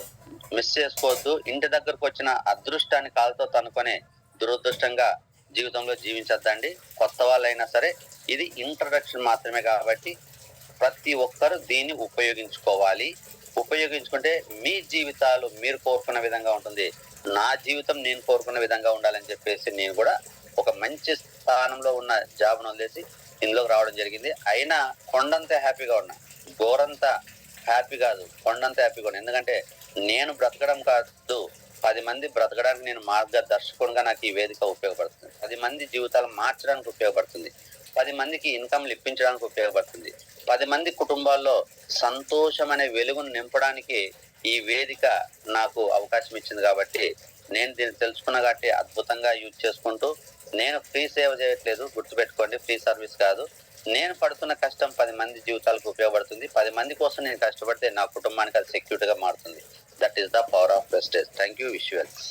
మిస్ చేసుకోవద్దు. ఇంటి దగ్గరకు వచ్చిన అదృష్టాన్ని కాలుతో తనుకునే దురదృష్టంగా జీవితంలో జీవించద్దండి. కొత్త వాళ్ళైనా సరే ఇది ఇంట్రడక్షన్ మాత్రమే కాబట్టి ప్రతి ఒక్కరు దీన్ని ఉపయోగించుకోవాలి. ఉపయోగించుకుంటే మీ జీవితాలు మీరు కోరుకున్న విధంగా ఉంటుంది. నా జీవితం నేను కోరుకున్న విధంగా ఉండాలని చెప్పేసి నేను కూడా ఒక మంచి స్థానంలో ఉన్న జాబ్ను వదిలేసి ఇందులోకి రావడం జరిగింది. అయినా కొండంత హ్యాపీగా ఉన్నా, గోరంత హ్యాపీ కాదు, కొండంత హ్యాపీగా ఉన్నా. ఎందుకంటే నేను బ్రతకడం కాదు, 10 మంది బ్రతకడానికి నేను మార్గదర్శకుడుగా నాకు ఈ వేదిక ఉపయోగపడుతుంది. 10 మంది జీవితాలు మార్చడానికి ఉపయోగపడుతుంది. 10 మందికి ఇన్కమ్లు ఇప్పించడానికి ఉపయోగపడుతుంది. 10 మంది కుటుంబాల్లో సంతోషం అనే వెలుగును నింపడానికి ఈ వేదిక నాకు అవకాశం ఇచ్చింది. కాబట్టి నేను దీన్ని తెలుసుకున్న కాబట్టి అద్భుతంగా యూజ్ చేసుకుంటూ, నేను ఫ్రీ సేవ చేయట్లేదు, గుర్తుపెట్టుకోండి, ఫ్రీ సర్వీస్ కాదు. నేను పడుతున్న కష్టం 10 మంది జీవితాలకు ఉపయోగపడుతుంది. 10 మంది కోసం నేను కష్టపడితే నా కుటుంబానికి అది సెక్యూరిటీగా మారుతుంది. That is the power of prestige. Thank you. విషువల్స్.